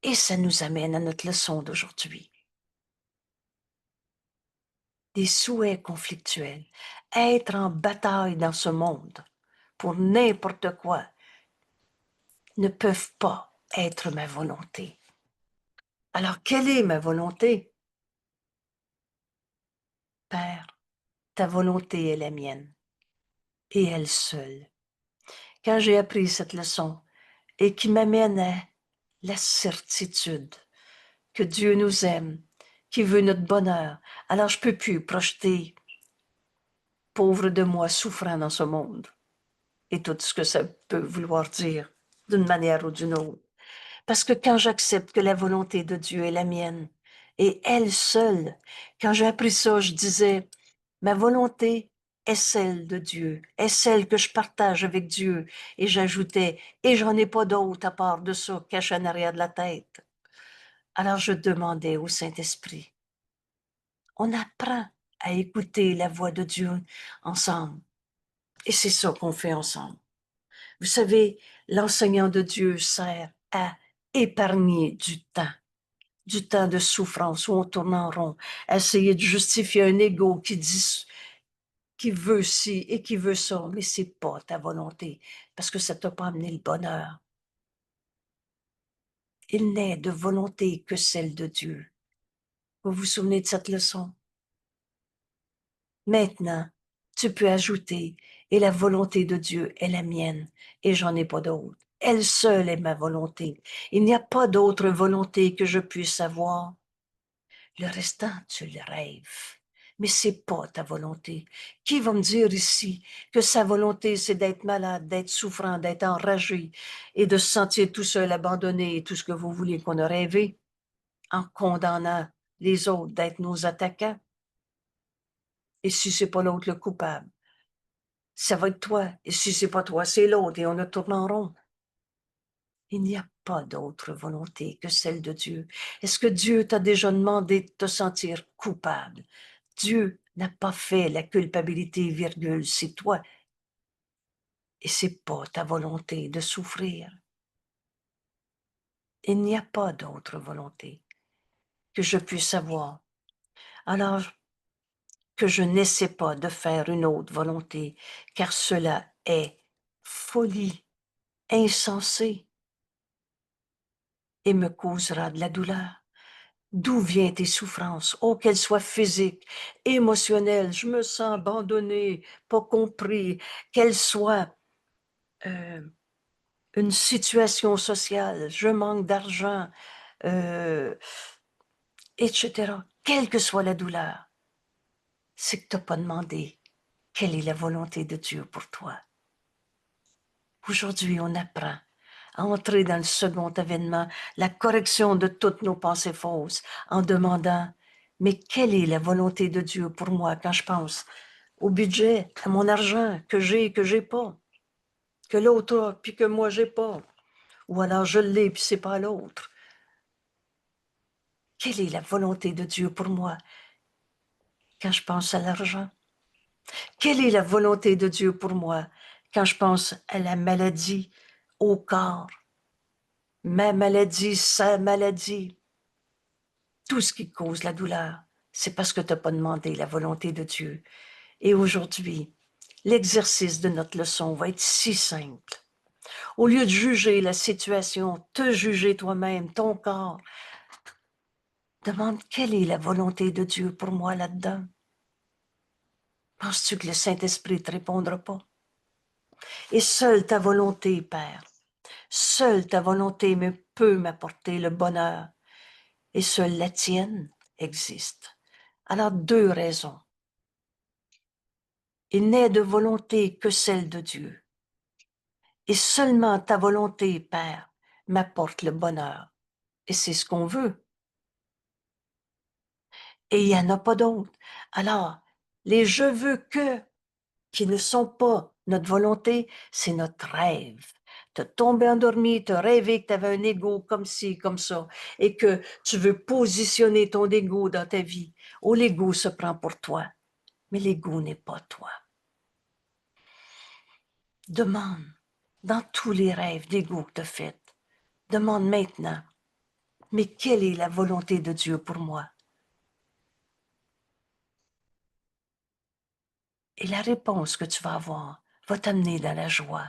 Et ça nous amène à notre leçon d'aujourd'hui. Des souhaits conflictuels, être en bataille dans ce monde pour n'importe quoi, ne peuvent pas être ma volonté. Alors, quelle est ma volonté? Père, ta volonté est la mienne, et elle seule. Quand j'ai appris cette leçon, et qui m'amène à la certitude que Dieu nous aime, qui veut notre bonheur, alors je ne peux plus projeter pauvre de moi souffrant dans ce monde, et tout ce que ça peut vouloir dire d'une manière ou d'une autre. Parce que quand j'accepte que la volonté de Dieu est la mienne, et elle seule, quand j'ai appris ça, je disais, ma volonté est celle de Dieu, est celle que je partage avec Dieu. Et j'ajoutais, et j'en ai pas d'autre à part de ça, caché en arrière de la tête. Alors je demandais au Saint-Esprit, on apprend à écouter la voix de Dieu ensemble. Et c'est ça qu'on fait ensemble. Vous savez, l'enseignant de Dieu sert à épargner du temps de souffrance où on tourne en rond, à essayer de justifier un ego qui dit, qui veut ci et qui veut ça, mais c'est pas ta volonté, parce que ça t'a pas amené le bonheur. Il n'est de volonté que celle de Dieu. Vous vous souvenez de cette leçon? Maintenant, tu peux ajouter, et la volonté de Dieu est la mienne, et j'en ai pas d'autre. Elle seule est ma volonté. Il n'y a pas d'autre volonté que je puisse avoir. Le restant, tu le rêves. Mais c'est pas ta volonté. Qui va me dire ici que sa volonté, c'est d'être malade, d'être souffrant, d'être enragé et de se sentir tout seul, abandonné et tout ce que vous voulez qu'on a rêvé en condamnant les autres d'être nos attaquants? Et si c'est pas l'autre le coupable, ça va être toi. Et si c'est pas toi, c'est l'autre et on a tourné en rond. Il n'y a pas d'autre volonté que celle de Dieu. Est-ce que Dieu t'a déjà demandé de te sentir coupable? Dieu n'a pas fait la culpabilité, virgule, c'est toi. Et c'est pas ta volonté de souffrir. Il n'y a pas d'autre volonté que je puisse avoir. Alors que je n'essaie pas de faire une autre volonté, car cela est folie, insensé, et me causera de la douleur. D'où viennent tes souffrances? Oh, qu'elles soient physiques, émotionnelles, je me sens abandonné, pas compris, qu'elles soient euh, une situation sociale, je manque d'argent, euh, etc. Quelle que soit la douleur, c'est que tu n'as pas demandé quelle est la volonté de Dieu pour toi. Aujourd'hui, on apprend à entrer dans le second événement, la correction de toutes nos pensées fausses, en demandant, mais quelle est la volonté de Dieu pour moi quand je pense au budget, à mon argent que j'ai pas, que l'autre a, puis que moi j'ai pas, ou alors je l'ai, puis c'est pas l'autre. Quelle est la volonté de Dieu pour moi quand je pense à l'argent? Quelle est la volonté de Dieu pour moi quand je pense à la maladie, au corps? Ma maladie, sa maladie, tout ce qui cause la douleur, c'est parce que tu n'as pas demandé la volonté de Dieu. Et aujourd'hui, l'exercice de notre leçon va être si simple. Au lieu de juger la situation, te juger toi-même, ton corps, demande quelle est la volonté de Dieu pour moi là-dedans. Penses-tu que le Saint-Esprit ne te répondra pas? Et seule ta volonté, Père, seule ta volonté peut m'apporter le bonheur, et seule la tienne existe. Alors, deux raisons. Il n'est de volonté que celle de Dieu. Et seulement ta volonté, Père, m'apporte le bonheur. Et c'est ce qu'on veut. Et il n'y en a pas d'autre. Alors, les je veux que, qui ne sont pas notre volonté, c'est notre rêve. Te tomber endormi, te rêver que tu avais un ego comme ci, comme ça, et que tu veux positionner ton ego dans ta vie. Oh, l'ego se prend pour toi, mais l'ego n'est pas toi. Demande, dans tous les rêves d'ego que tu as faits, demande maintenant, mais quelle est la volonté de Dieu pour moi? Et la réponse que tu vas avoir va t'amener dans la joie.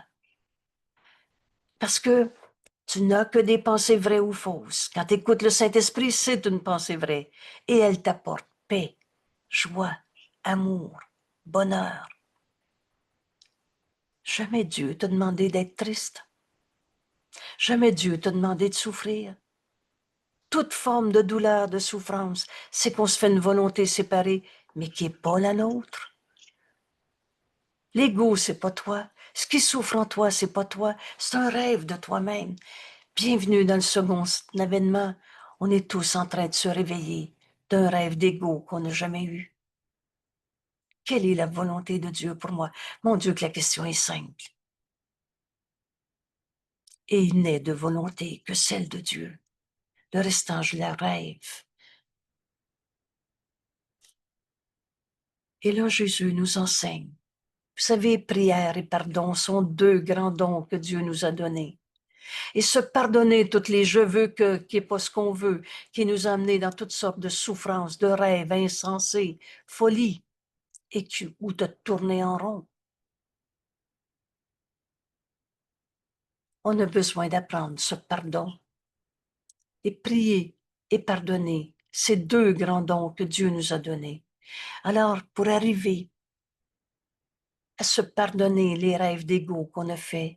Parce que tu n'as que des pensées vraies ou fausses. Quand tu écoutes le Saint-Esprit, c'est une pensée vraie. Et elle t'apporte paix, joie, amour, bonheur. Jamais Dieu t'a demandé d'être triste. Jamais Dieu t'a demandé de souffrir. Toute forme de douleur, de souffrance, c'est qu'on se fait une volonté séparée, mais qui n'est pas la nôtre. L'ego, c'est pas toi. Ce qui souffre en toi, c'est pas toi. C'est un rêve de toi-même. Bienvenue dans le second événement. On est tous en train de se réveiller d'un rêve d'ego qu'on n'a jamais eu. Quelle est la volonté de Dieu pour moi? Mon Dieu, que la question est simple. Et il n'est de volonté que celle de Dieu. Le restant, je la rêve. Et là, Jésus nous enseigne. Vous savez, prière et pardon sont deux grands dons que Dieu nous a donnés. Et se pardonner toutes les je veux que, qui n'est pas ce qu'on veut, qui nous a amenés dans toutes sortes de souffrances, de rêves insensés, folies, et où te tourner en rond. On a besoin d'apprendre ce pardon. Et prier et pardonner, ces deux grands dons que Dieu nous a donnés. Alors, pour arriver à se pardonner les rêves d'ego qu'on a faits,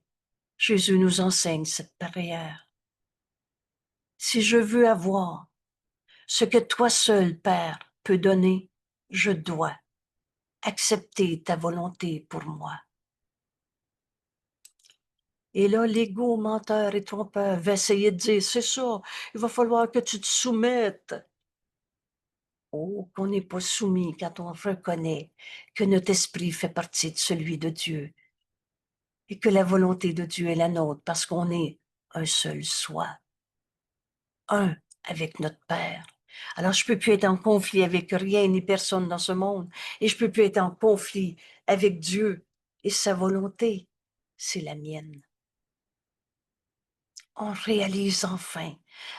Jésus nous enseigne cette prière. Si je veux avoir ce que toi seul, Père, peux donner, je dois accepter ta volonté pour moi. Et là, l'ego menteur et trompeur va essayer de dire, c'est ça, il va falloir que tu te soumettes. Oh, qu'on n'est pas soumis quand on reconnaît que notre esprit fait partie de celui de Dieu et que la volonté de Dieu est la nôtre parce qu'on est un seul soi, un avec notre Père. Alors, je peux plus être en conflit avec rien ni personne dans ce monde et je peux plus être en conflit avec Dieu et sa volonté. C'est la mienne. On réalise enfin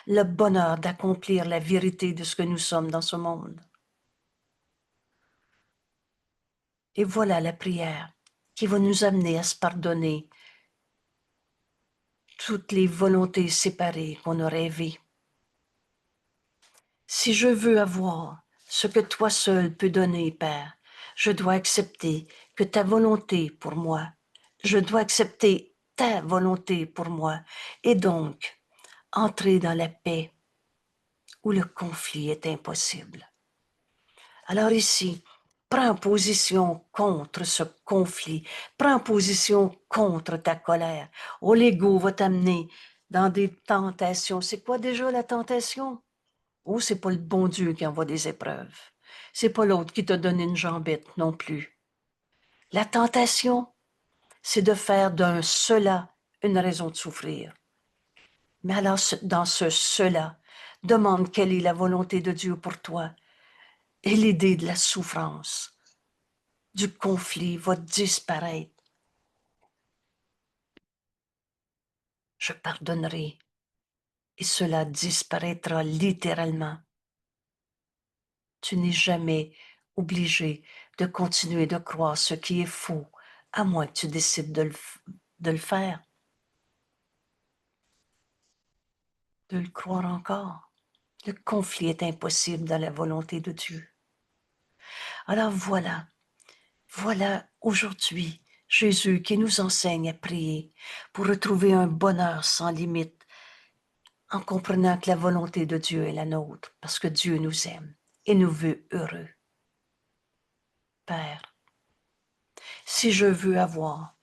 le bonheur d'accomplir la vérité de ce que nous sommes dans ce monde. Et voilà la prière qui va nous amener à se pardonner toutes les volontés séparées qu'on a rêvées. Si je veux avoir ce que toi seul peux donner, Père, je dois accepter que ta volonté pour moi, je dois accepter ta volonté pour moi, et donc entrer dans la paix où le conflit est impossible. Alors ici, prends position contre ce conflit, prends position contre ta colère. Oh, l'ego va t'amener dans des tentations. C'est quoi déjà la tentation? Oh, c'est pas le bon Dieu qui envoie des épreuves. C'est pas l'autre qui t'a donné une jambette non plus. La tentation, c'est de faire d'un cela une raison de souffrir. Mais alors, dans ce cela, demande quelle est la volonté de Dieu pour toi. Et l'idée de la souffrance, du conflit va disparaître. Je pardonnerai et cela disparaîtra littéralement. Tu n'es jamais obligé de continuer de croire ce qui est faux, à moins que tu décides de le faire, de le croire encore. Le conflit est impossible dans la volonté de Dieu. Alors voilà aujourd'hui Jésus qui nous enseigne à prier pour retrouver un bonheur sans limite en comprenant que la volonté de Dieu est la nôtre parce que Dieu nous aime et nous veut heureux. Père, si je veux avoir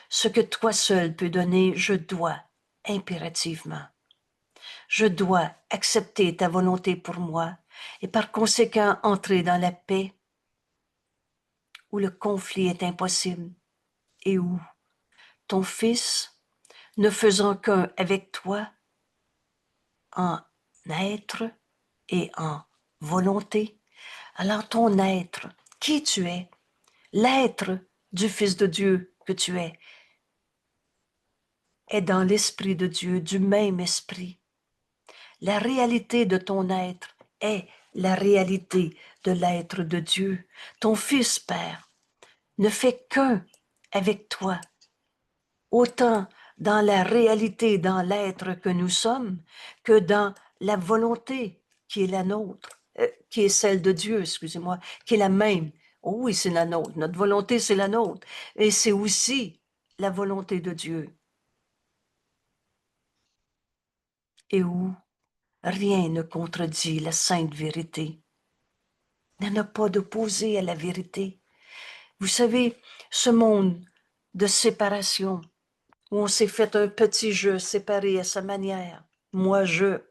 ce que toi seul peux donner, je dois impérativement. Je dois accepter ta volonté pour moi et par conséquent entrer dans la paix où le conflit est impossible et où ton Fils, ne faisant qu'un avec toi, en être et en volonté, alors ton être, qui tu es, l'être du Fils de Dieu que tu es, est dans l'Esprit de Dieu, du même esprit. La réalité de ton être est la réalité de l'être de Dieu. Ton Fils, Père, ne fait qu'un avec toi, autant dans la réalité, dans l'être que nous sommes, que dans la volonté qui est la nôtre, qui est celle de Dieu, excusez-moi, qui est la même. Oh oui, c'est la nôtre. Notre volonté, c'est la nôtre. Et c'est aussi la volonté de Dieu. Et où rien ne contredit la sainte vérité. Il n'y en a pas d'opposé à la vérité. Vous savez, ce monde de séparation, où on s'est fait un petit jeu séparé à sa manière, moi je,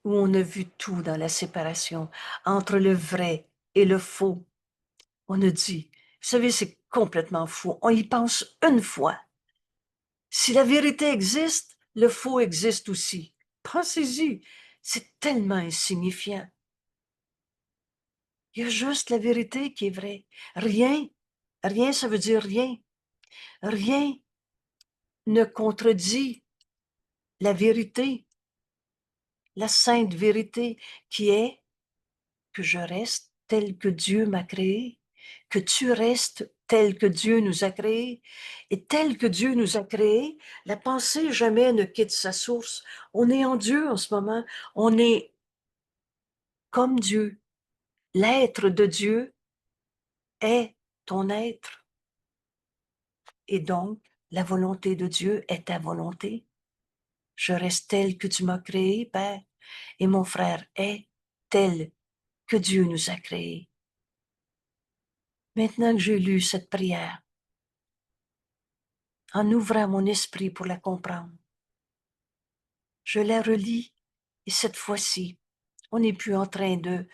où on a vu tout dans la séparation, entre le vrai et le faux. On a dit, vous savez, c'est complètement fou. On y pense une fois. Si la vérité existe, le faux existe aussi. Pensez-y, c'est tellement insignifiant. Il y a juste la vérité qui est vraie. Rien, ça veut dire rien. Rien ne contredit la vérité, la sainte vérité qui est que je reste tel que Dieu m'a créé, que tu restes tel que Dieu nous a créés. Et tel que Dieu nous a créés, la pensée jamais ne quitte sa source. On est en Dieu en ce moment. On est comme Dieu. L'être de Dieu est ton être. Et donc, la volonté de Dieu est ta volonté. Je reste tel que tu m'as créé, Père, et mon frère est tel que Dieu nous a créés. Maintenant que j'ai lu cette prière, en ouvrant mon esprit pour la comprendre, je la relis et cette fois-ci, on n'est plus en train de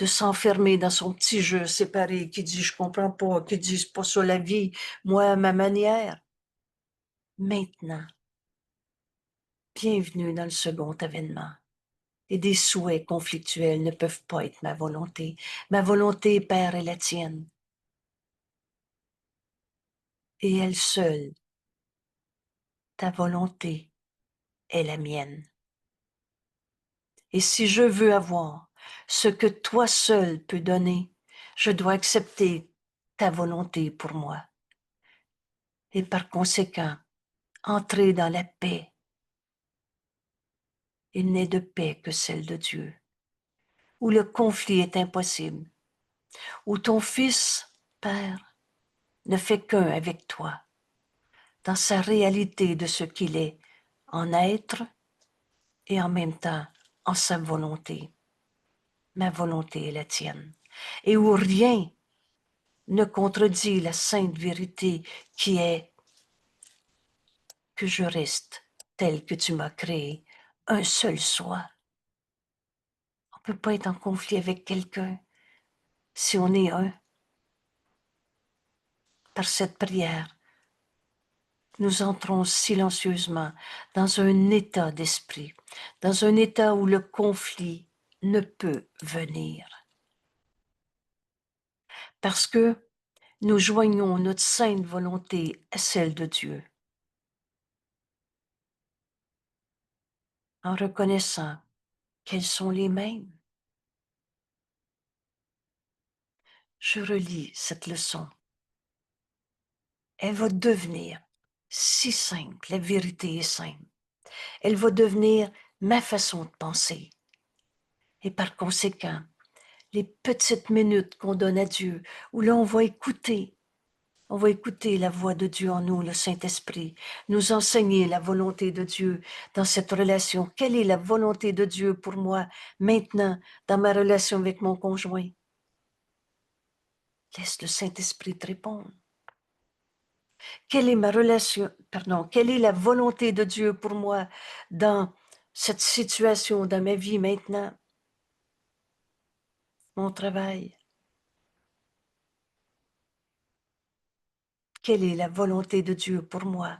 s'enfermer dans son petit jeu séparé qui dit je comprends pas, qui dit c'est pas ça la vie, moi à ma manière. Maintenant, bienvenue dans le second avènement. Et des souhaits conflictuels ne peuvent pas être ma volonté. Ma volonté, Père, est la tienne. Et elle seule, ta volonté, est la mienne. Et si je veux avoir ce que toi seul peux donner, je dois accepter ta volonté pour moi. Et par conséquent, entrer dans la paix. Il n'est de paix que celle de Dieu, où le conflit est impossible, où ton Fils, Père, ne fait qu'un avec toi, dans sa réalité de ce qu'il est, en être et en même temps en sa volonté. Ma volonté est la tienne. Et où rien ne contredit la sainte vérité qui est que je reste tel que tu m'as créé, un seul soi. On ne peut pas être en conflit avec quelqu'un si on est un. Par cette prière, nous entrons silencieusement dans un état d'esprit, dans un état où le conflit ne peut venir. Parce que nous joignons notre sainte volonté à celle de Dieu, en reconnaissant qu'elles sont les mêmes. je relis cette leçon. Elle va devenir si simple, la vérité est simple. Elle va devenir ma façon de penser. Et par conséquent, les petites minutes qu'on donne à Dieu, où là on va écouter la voix de Dieu en nous, le Saint-Esprit, nous enseigner la volonté de Dieu dans cette relation. Quelle est la volonté de Dieu pour moi maintenant dans ma relation avec mon conjoint? Laisse le Saint-Esprit te répondre. Quelle est la volonté de Dieu pour moi dans cette situation, dans ma vie maintenant? Mon travail. Quelle est la volonté de Dieu pour moi?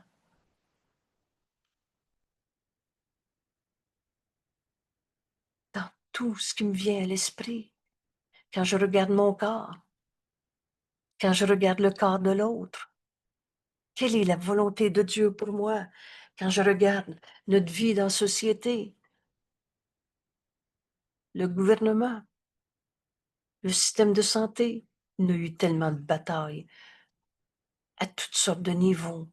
Dans tout ce qui me vient à l'esprit, quand je regarde mon corps, quand je regarde le corps de l'autre. Quelle est la volonté de Dieu pour moi quand je regarde notre vie dans la société, le gouvernement, le système de santé? Il y a eu tellement de batailles à toutes sortes de niveaux.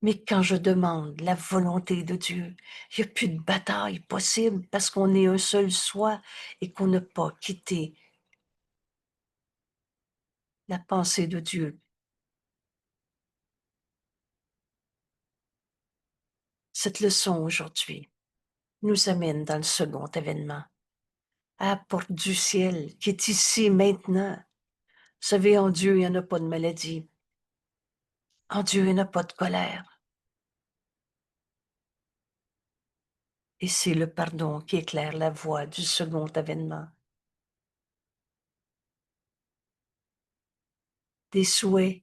Mais quand je demande la volonté de Dieu, il n'y a plus de bataille possible parce qu'on est un seul soi et qu'on n'a pas quitté la pensée de Dieu. Cette leçon aujourd'hui nous amène dans le second événement, à la porte du ciel qui est ici maintenant. Vous savez, en Dieu, il n'y en a pas de maladie. En Dieu, il n'y a pas de colère. Et c'est le pardon qui éclaire la voie du second avènement. Des souhaits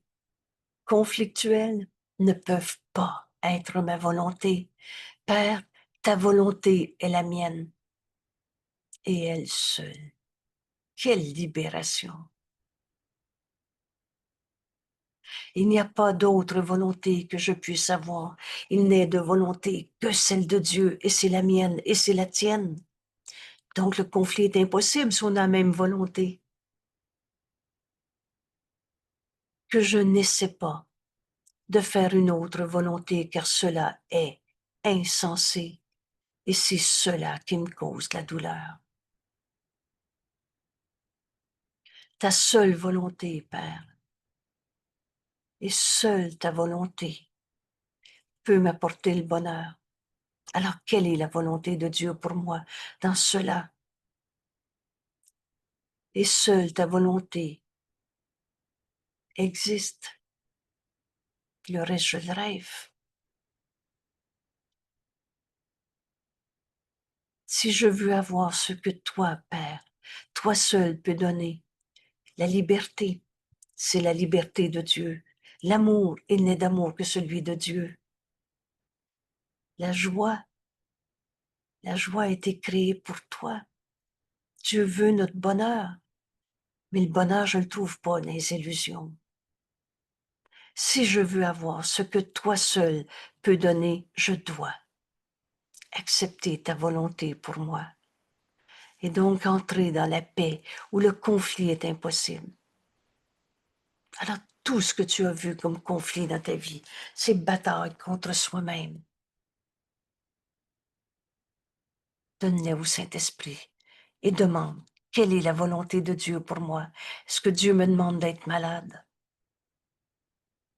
conflictuels ne peuvent pas être ma volonté. Père, ta volonté est la mienne et elle seule. Quelle libération! Il n'y a pas d'autre volonté que je puisse avoir. Il n'est de volonté que celle de Dieu et c'est la mienne et c'est la tienne. Donc le conflit est impossible si on a la même volonté. Que je n'essaie pas de faire une autre volonté car cela est insensé et c'est cela qui me cause la douleur. Ta seule volonté, Père, et seule ta volonté peut m'apporter le bonheur. Alors quelle est la volonté de Dieu pour moi dans cela? Et seule ta volonté existe. Le reste, je le rêve. Si je veux avoir ce que toi, Père, toi seul peux donner, la liberté, c'est la liberté de Dieu. L'amour, il n'est d'amour que celui de Dieu. La joie a été créée pour toi. Dieu veut notre bonheur, mais le bonheur, je ne le trouve pas dans les illusions. Si je veux avoir ce que toi seul peux donner, je dois accepter ta volonté pour moi et donc entrer dans la paix où le conflit est impossible. Alors, tout ce que tu as vu comme conflit dans ta vie, c'est bataille contre soi-même. Donne-les au Saint-Esprit et demande quelle est la volonté de Dieu pour moi. Est-ce que Dieu me demande d'être malade?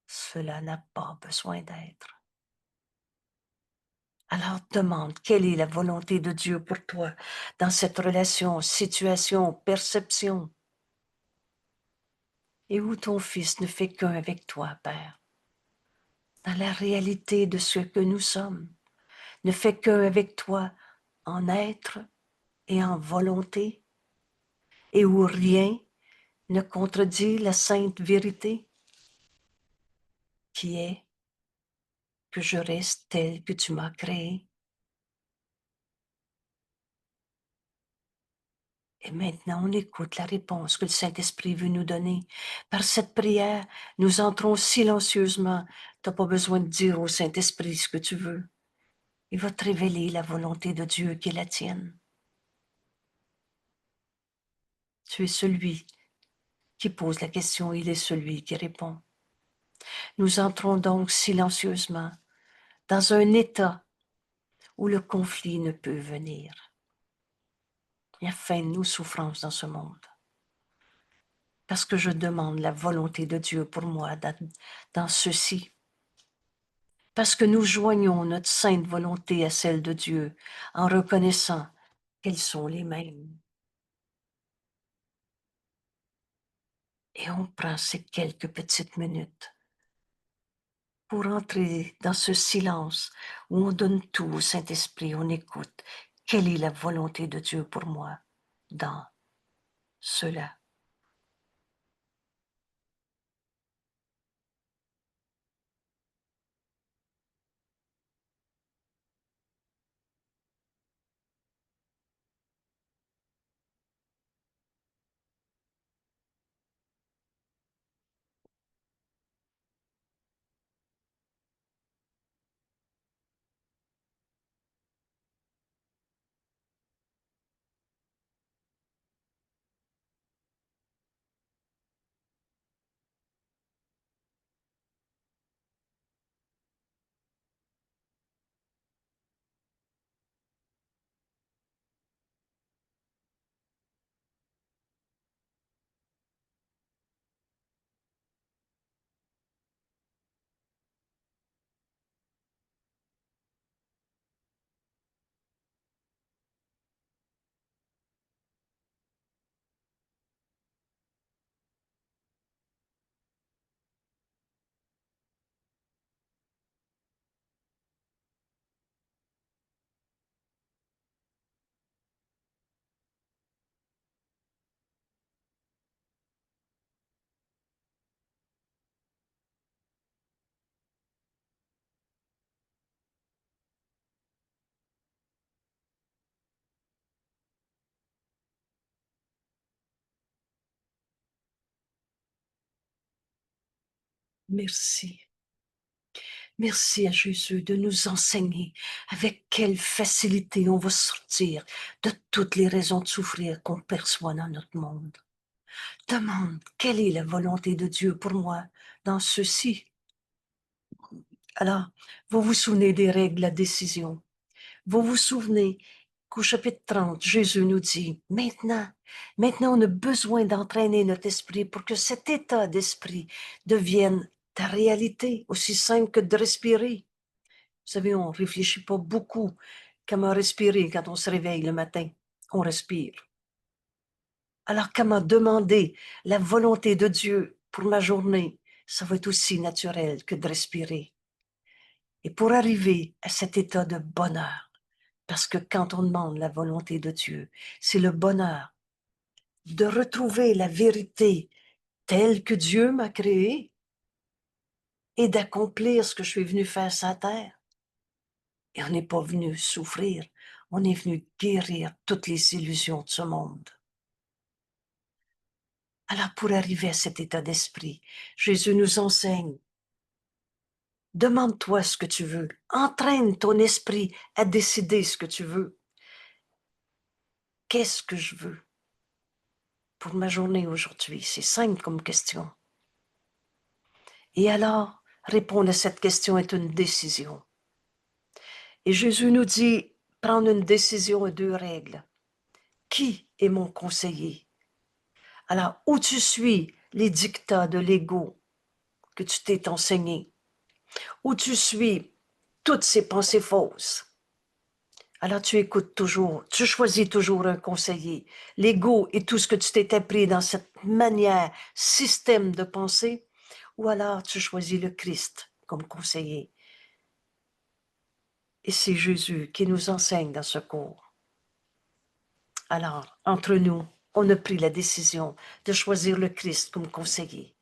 Cela n'a pas besoin d'être. Alors demande quelle est la volonté de Dieu pour toi dans cette relation, situation, perception, et où ton Fils ne fait qu'un avec toi, Père, dans la réalité de ce que nous sommes, ne fait qu'un avec toi en être et en volonté, et où rien ne contredit la sainte vérité qui est que je reste tel que tu m'as créé. Et maintenant, on écoute la réponse que le Saint-Esprit veut nous donner. Par cette prière, nous entrons silencieusement. Tu n'as pas besoin de dire au Saint-Esprit ce que tu veux. Il va te révéler la volonté de Dieu qui est la tienne. Tu es celui qui pose la question, il est celui qui répond. Nous entrons donc silencieusement dans un état où le conflit ne peut venir. Il y a fin de nos souffrances dans ce monde. Parce que je demande la volonté de Dieu pour moi dans ceci. Parce que nous joignons notre sainte volonté à celle de Dieu en reconnaissant qu'elles sont les mêmes. Et on prend ces quelques petites minutes pour entrer dans ce silence où on donne tout au Saint-Esprit, on écoute. Quelle est la volonté de Dieu pour moi dans cela? Merci. Merci à Jésus de nous enseigner avec quelle facilité on va sortir de toutes les raisons de souffrir qu'on perçoit dans notre monde. Demande quelle est la volonté de Dieu pour moi dans ceci. Alors, vous vous souvenez des règles de la décision. Vous vous souvenez qu'au chapitre 30, Jésus nous dit, maintenant on a besoin d'entraîner notre esprit pour que cet état d'esprit devienne ta réalité, aussi simple que de respirer. Vous savez, on ne réfléchit pas beaucoup comment respirer quand on se réveille le matin. On respire. Alors, comment demander la volonté de Dieu pour ma journée? Ça va être aussi naturel que de respirer. Et pour arriver à cet état de bonheur, parce que quand on demande la volonté de Dieu, c'est le bonheur de retrouver la vérité telle que Dieu m'a créée et d'accomplir ce que je suis venu faire sur la terre. Et on n'est pas venu souffrir, on est venu guérir toutes les illusions de ce monde. Alors pour arriver à cet état d'esprit, Jésus nous enseigne, demande-toi ce que tu veux, entraîne ton esprit à décider ce que tu veux. Qu'est-ce que je veux pour ma journée aujourd'hui? C'est simple comme question. Et alors, répondre à cette question est une décision. Et Jésus nous dit, prendre une décision a deux règles. Qui est mon conseiller? Alors, où tu suis les dictats de l'ego que tu t'es enseigné, où tu suis toutes ces pensées fausses, alors tu écoutes toujours, tu choisis toujours un conseiller. L'ego et tout ce que tu t'es appris dans cette manière, système de pensée, ou alors tu choisis le Christ comme conseiller. Et c'est Jésus qui nous enseigne dans ce cours. Alors, entre nous, on a pris la décision de choisir le Christ comme conseiller.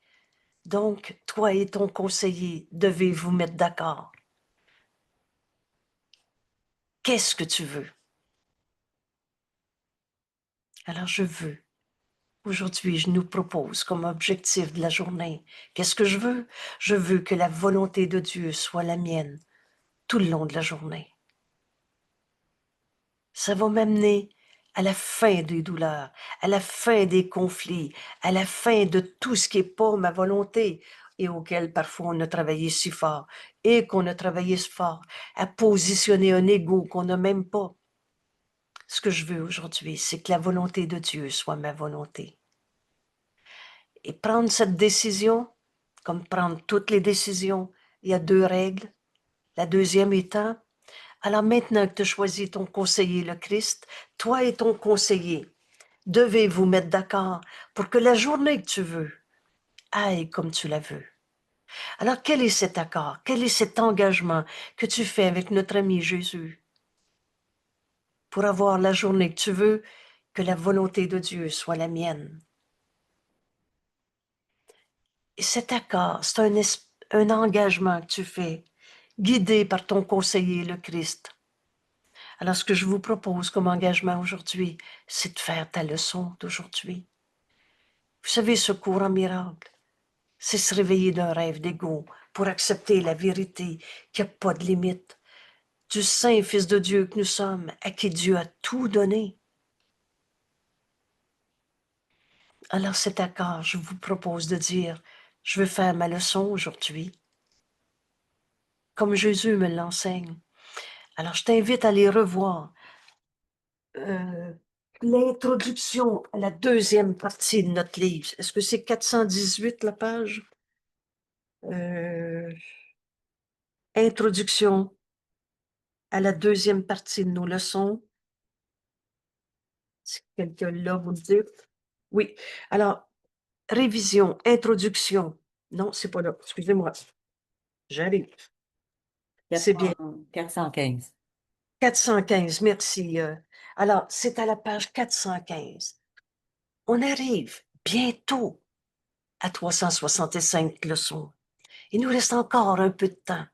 Donc, toi et ton conseiller devez vous mettre d'accord. Qu'est-ce que tu veux? Alors, je veux. Aujourd'hui, je nous propose comme objectif de la journée. Qu'est-ce que je veux? Je veux que la volonté de Dieu soit la mienne tout le long de la journée. Ça va m'amener à la fin des douleurs, à la fin des conflits, à la fin de tout ce qui n'est pas ma volonté et auquel parfois on a travaillé si fort et qu'on a travaillé si fort à positionner un ego qu'on n'a même pas. Ce que je veux aujourd'hui, c'est que la volonté de Dieu soit ma volonté. Et prendre cette décision, comme prendre toutes les décisions, il y a 2 règles. La deuxième étant, alors maintenant que tu as choisi ton conseiller, le Christ, toi et ton conseiller, devez vous mettre d'accord pour que la journée que tu veux aille comme tu la veux. Alors quel est cet accord? Quel est cet engagement que tu fais avec notre ami Jésus pour avoir la journée que tu veux, que la volonté de Dieu soit la mienne? Et cet accord, c'est un engagement que tu fais, guidé par ton conseiller, le Christ. Alors, ce que je vous propose comme engagement aujourd'hui, c'est de faire ta leçon d'aujourd'hui. Vous savez, ce cours en miracle, c'est se réveiller d'un rêve d'ego pour accepter la vérité, qu'il n'y a pas de limite, du saint Fils de Dieu que nous sommes, à qui Dieu a tout donné. Alors, cet accord, je vous propose de dire, je veux faire ma leçon aujourd'hui, comme Jésus me l'enseigne. Alors, je t'invite à aller revoir euh, l'introduction à la deuxième partie de notre livre. Est-ce que c'est 418 la page? Euh, Introduction à la deuxième partie de nos leçons. Si quelqu'un là, vous le dites. Oui. Alors, révision, introduction. Non, c'est pas là. Excusez-moi. J'arrive. C'est bien. 415. 415, merci. Alors, c'est à la page 415. On arrive bientôt à 365 leçons. Il nous reste encore un peu de temps.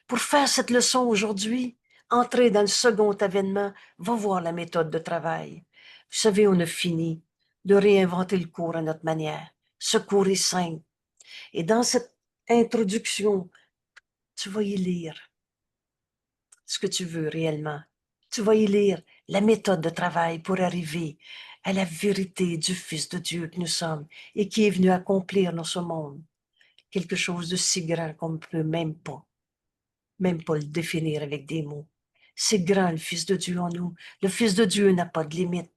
Pour faire cette leçon aujourd'hui, entrer dans le second avènement, va voir la méthode de travail. Vous savez, on a fini de réinventer le cours à notre manière. Ce cours est simple. Et dans cette introduction, tu vas y lire ce que tu veux réellement. Tu vas y lire la méthode de travail pour arriver à la vérité du Fils de Dieu que nous sommes et qui est venu accomplir dans ce monde quelque chose de si grand qu'on ne peut même pas le définir avec des mots. C'est grand, le Fils de Dieu en nous. Le Fils de Dieu n'a pas de limite.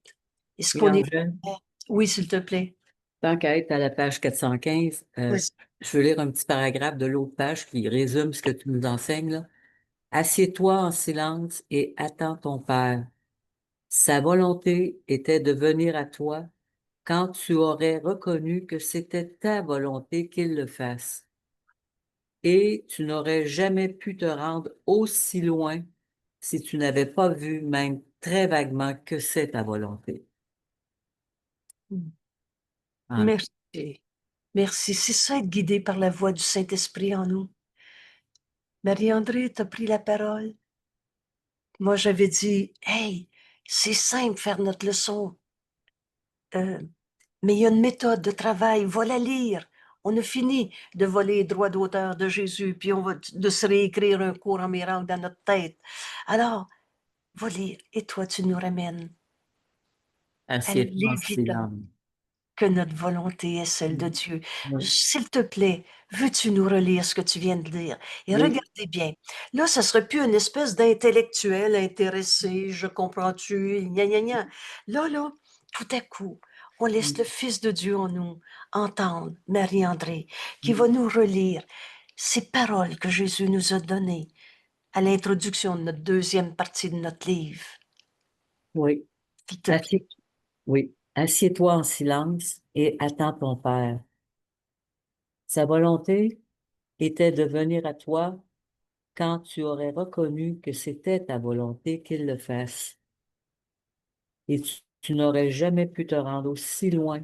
Et ce Et qu'on est... Angèle, Oui, s'il te plaît. tant qu'à être à la page 415, Vas-y. je veux lire un petit paragraphe de l'autre page qui résume ce que tu nous enseignes, là. Assieds-toi en silence et attends ton Père. Sa volonté était de venir à toi quand tu aurais reconnu que c'était ta volonté qu'il le fasse. Et tu n'aurais jamais pu te rendre aussi loin si tu n'avais pas vu, même très vaguement, que c'est ta volonté. Amen. Merci. Merci. C'est ça, être guidé par la voix du Saint-Esprit en nous. Marie-André, tu as pris la parole. Moi, j'avais dit, hey, c'est simple faire notre leçon. Euh, mais il y a une méthode de travail, va la lire. On a fini de voler les droits d'auteur de Jésus, puis on va de se réécrire un cours en miracle dans notre tête. Alors, va lire, et toi, tu nous ramènes à Assieds-toi en l'évidence silence. que notre volonté est celle de Dieu. Oui. S'il te plaît, veux-tu nous relire ce que tu viens de lire? Et Oui. regardez bien. Là, ça serait plus une espèce d'intellectuel intéressé, je comprends-tu, gna gna gna. Là, tout à coup, on laisse le Fils de Dieu en nous entendre Marie-André, qui va nous relire ces paroles que Jésus nous a données à l'introduction de notre deuxième partie de notre livre. Oui. S'il te plaît. Assieds, oui. Assieds-toi en silence et attends ton Père. Sa volonté était de venir à toi quand tu aurais reconnu que c'était ta volonté qu'il le fasse. Et tu n'aurais jamais pu te rendre aussi loin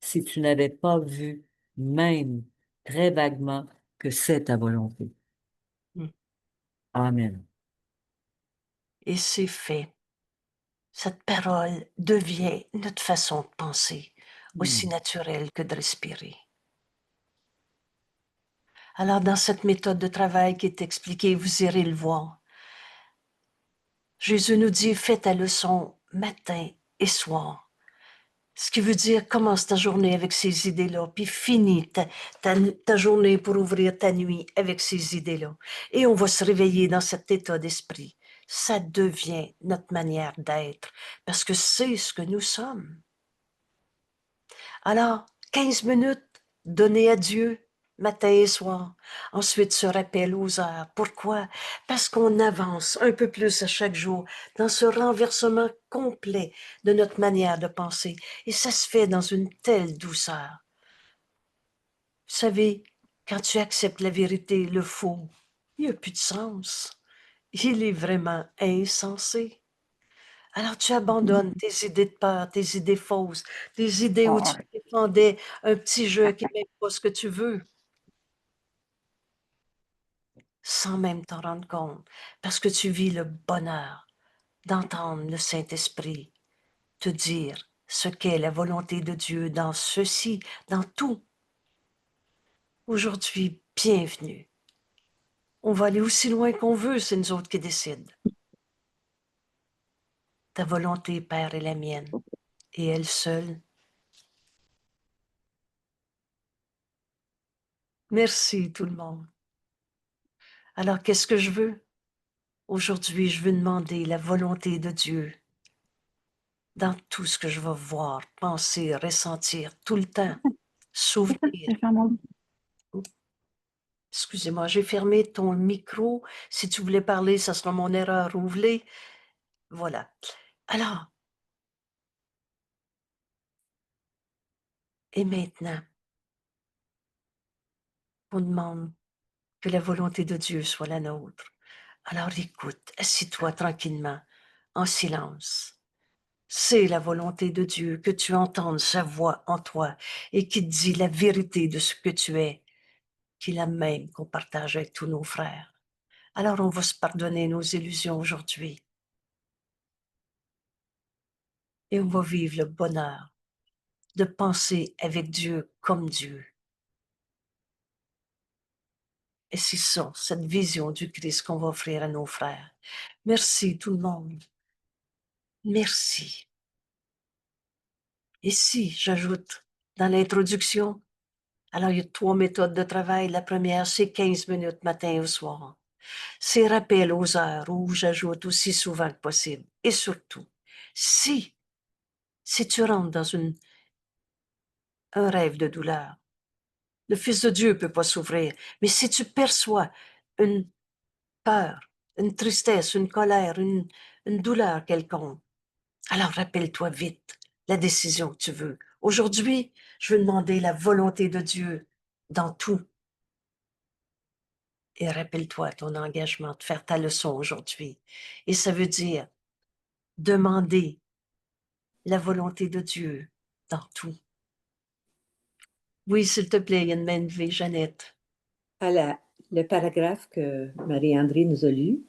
si tu n'avais pas vu, même très vaguement, que c'est ta volonté. Amen. Et c'est fait. Cette parole devient notre façon de penser, aussi Hmm. naturelle que de respirer. Alors, dans cette méthode de travail qui est expliquée, vous irez le voir. Jésus nous dit, fais ta leçon matin et soir. Ce qui veut dire, commence ta journée avec ces idées-là, puis finis ta journée pour ouvrir ta nuit avec ces idées-là. Et on va se réveiller dans cet état d'esprit. Ça devient notre manière d'être, parce que c'est ce que nous sommes. Alors, 15 minutes données à Dieu, matin et soir. Ensuite, se rappel aux heures. Pourquoi? Parce qu'on avance un peu plus à chaque jour dans ce renversement complet de notre manière de penser. Et ça se fait dans une telle douceur. Vous savez, quand tu acceptes la vérité, le faux, il n'y a plus de sens. Il est vraiment insensé. Alors tu abandonnes tes idées de peur, tes idées fausses, tes idées où tu défendais un petit jeu qui n'est même pas ce que tu veux, sans même t'en rendre compte, parce que tu vis le bonheur d'entendre le Saint-Esprit te dire ce qu'est la volonté de Dieu dans ceci, dans tout. Aujourd'hui, bienvenue. On va aller aussi loin qu'on veut, c'est nous autres qui décident. Ta volonté, Père, est la mienne, et elle seule. Merci tout le monde. Alors, qu'est-ce que je veux? Aujourd'hui, je veux demander la volonté de Dieu dans tout ce que je vais voir, penser, ressentir, tout le temps, souvenir. Excusez-moi, j'ai fermé ton micro. Si tu voulais parler, ça sera mon erreur. Ouvre-les. Voilà. Alors, et maintenant, on demande que la volonté de Dieu soit la nôtre. Alors écoute, assis-toi tranquillement, en silence. C'est la volonté de Dieu que tu entendes sa voix en toi et qui te dit la vérité de ce que tu es, qui est la même qu'on partage avec tous nos frères. Alors on va se pardonner nos illusions aujourd'hui et on va vivre le bonheur de penser avec Dieu comme Dieu. Et c'est ça, cette vision du Christ qu'on va offrir à nos frères. Merci tout le monde. Merci. Et si j'ajoute dans l'introduction, alors il y a 3 méthodes de travail. La première, c'est 15 minutes matin et au soir. C'est rappel aux heures où j'ajoute aussi souvent que possible. Et surtout, si tu rentres dans un rêve de douleur, le Fils de Dieu ne peut pas s'ouvrir. Mais si tu perçois une peur, une tristesse, une colère, une douleur quelconque, alors rappelle-toi vite la décision que tu veux. Aujourd'hui, je veux demander la volonté de Dieu dans tout. Et rappelle-toi ton engagement de faire ta leçon aujourd'hui. Et ça veut dire demander la volonté de Dieu dans tout. Oui, s'il te plaît, il y a une main levée, Jeannette. À le paragraphe que Marie-André nous a lu,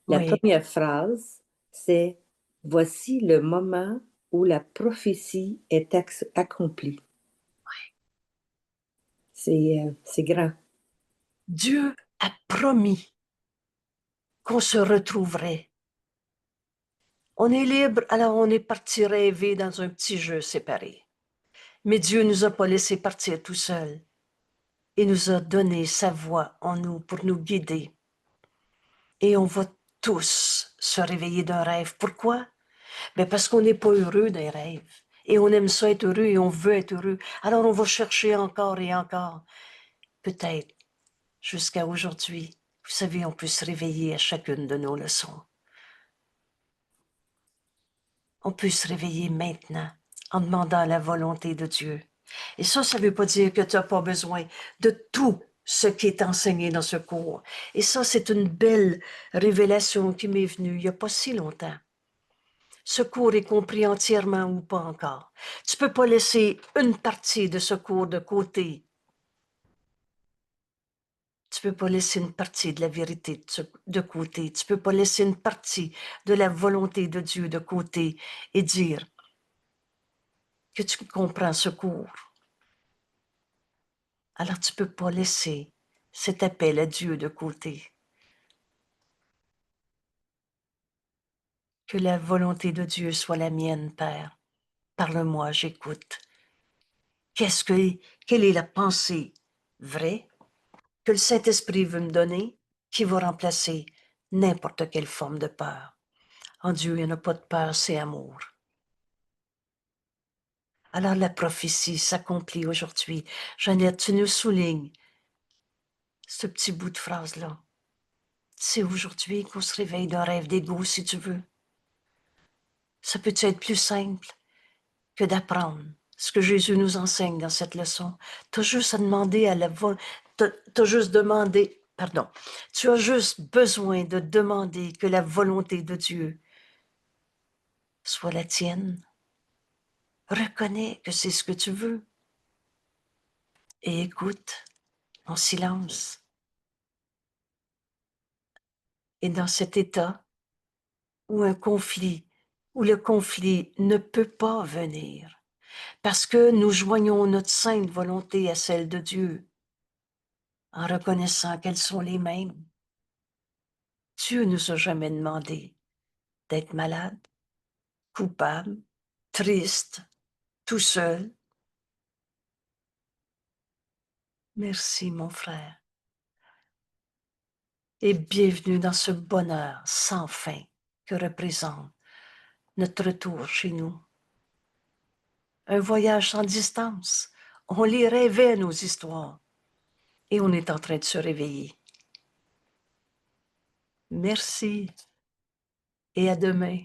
la Oui, première phrase, c'est Voici le moment où la prophétie est accomplie. C'est grand. Dieu a promis qu'on se retrouverait. On est libre, alors on est parti rêver dans un petit jeu séparé. Mais Dieu ne nous a pas laissé partir tout seul. Il nous a donné sa voix en nous pour nous guider. Et on va tous se réveiller d'un rêve. Pourquoi? Ben parce qu'on n'est pas heureux d'un rêve. Et on aime ça être heureux et on veut être heureux. Alors on va chercher encore et encore. Peut-être jusqu'à aujourd'hui. Vous savez, on peut se réveiller à chacune de nos leçons. On peut se réveiller maintenant en demandant la volonté de Dieu. Et ça ne veut pas dire que tu n'as pas besoin de tout ce qui est enseigné dans ce cours. Et ça, c'est une belle révélation qui m'est venue il n'y a pas si longtemps. Ce cours est compris entièrement ou pas encore. Tu ne peux pas laisser une partie de ce cours de côté. Tu ne peux pas laisser une partie de la vérité de côté. Tu ne peux pas laisser une partie de la volonté de Dieu de côté et dire que tu comprends ce cours. Alors tu ne peux pas laisser cet appel à Dieu de côté. Que la volonté de Dieu soit la mienne, Père. Parle-moi, j'écoute. Quelle est la pensée vraie que le Saint-Esprit veut me donner qui va remplacer n'importe quelle forme de peur? En Dieu, il n'y a pas de peur, c'est amour. Alors la prophétie s'accomplit aujourd'hui. Jeannette, tu nous soulignes ce petit bout de phrase-là. C'est aujourd'hui qu'on se réveille d'un rêve d'égo, si tu veux. Ça peut être plus simple que d'apprendre ce que Jésus nous enseigne dans cette leçon. Tu as juste à demander à la t'as juste demandé, pardon, tu as juste besoin de demander que la volonté de Dieu soit la tienne. Reconnais que c'est ce que tu veux et écoute en silence. Et dans cet état où le conflit ne peut pas venir, parce que nous joignons notre sainte volonté à celle de Dieu, en reconnaissant qu'elles sont les mêmes. Dieu ne nous a jamais demandé d'être malade, coupable, triste, tout seul. Merci, mon frère, et bienvenue dans ce bonheur sans fin que représente notre retour chez nous. Un voyage sans distance. On les rêvait, nos histoires, et on est en train de se réveiller. Merci et à demain.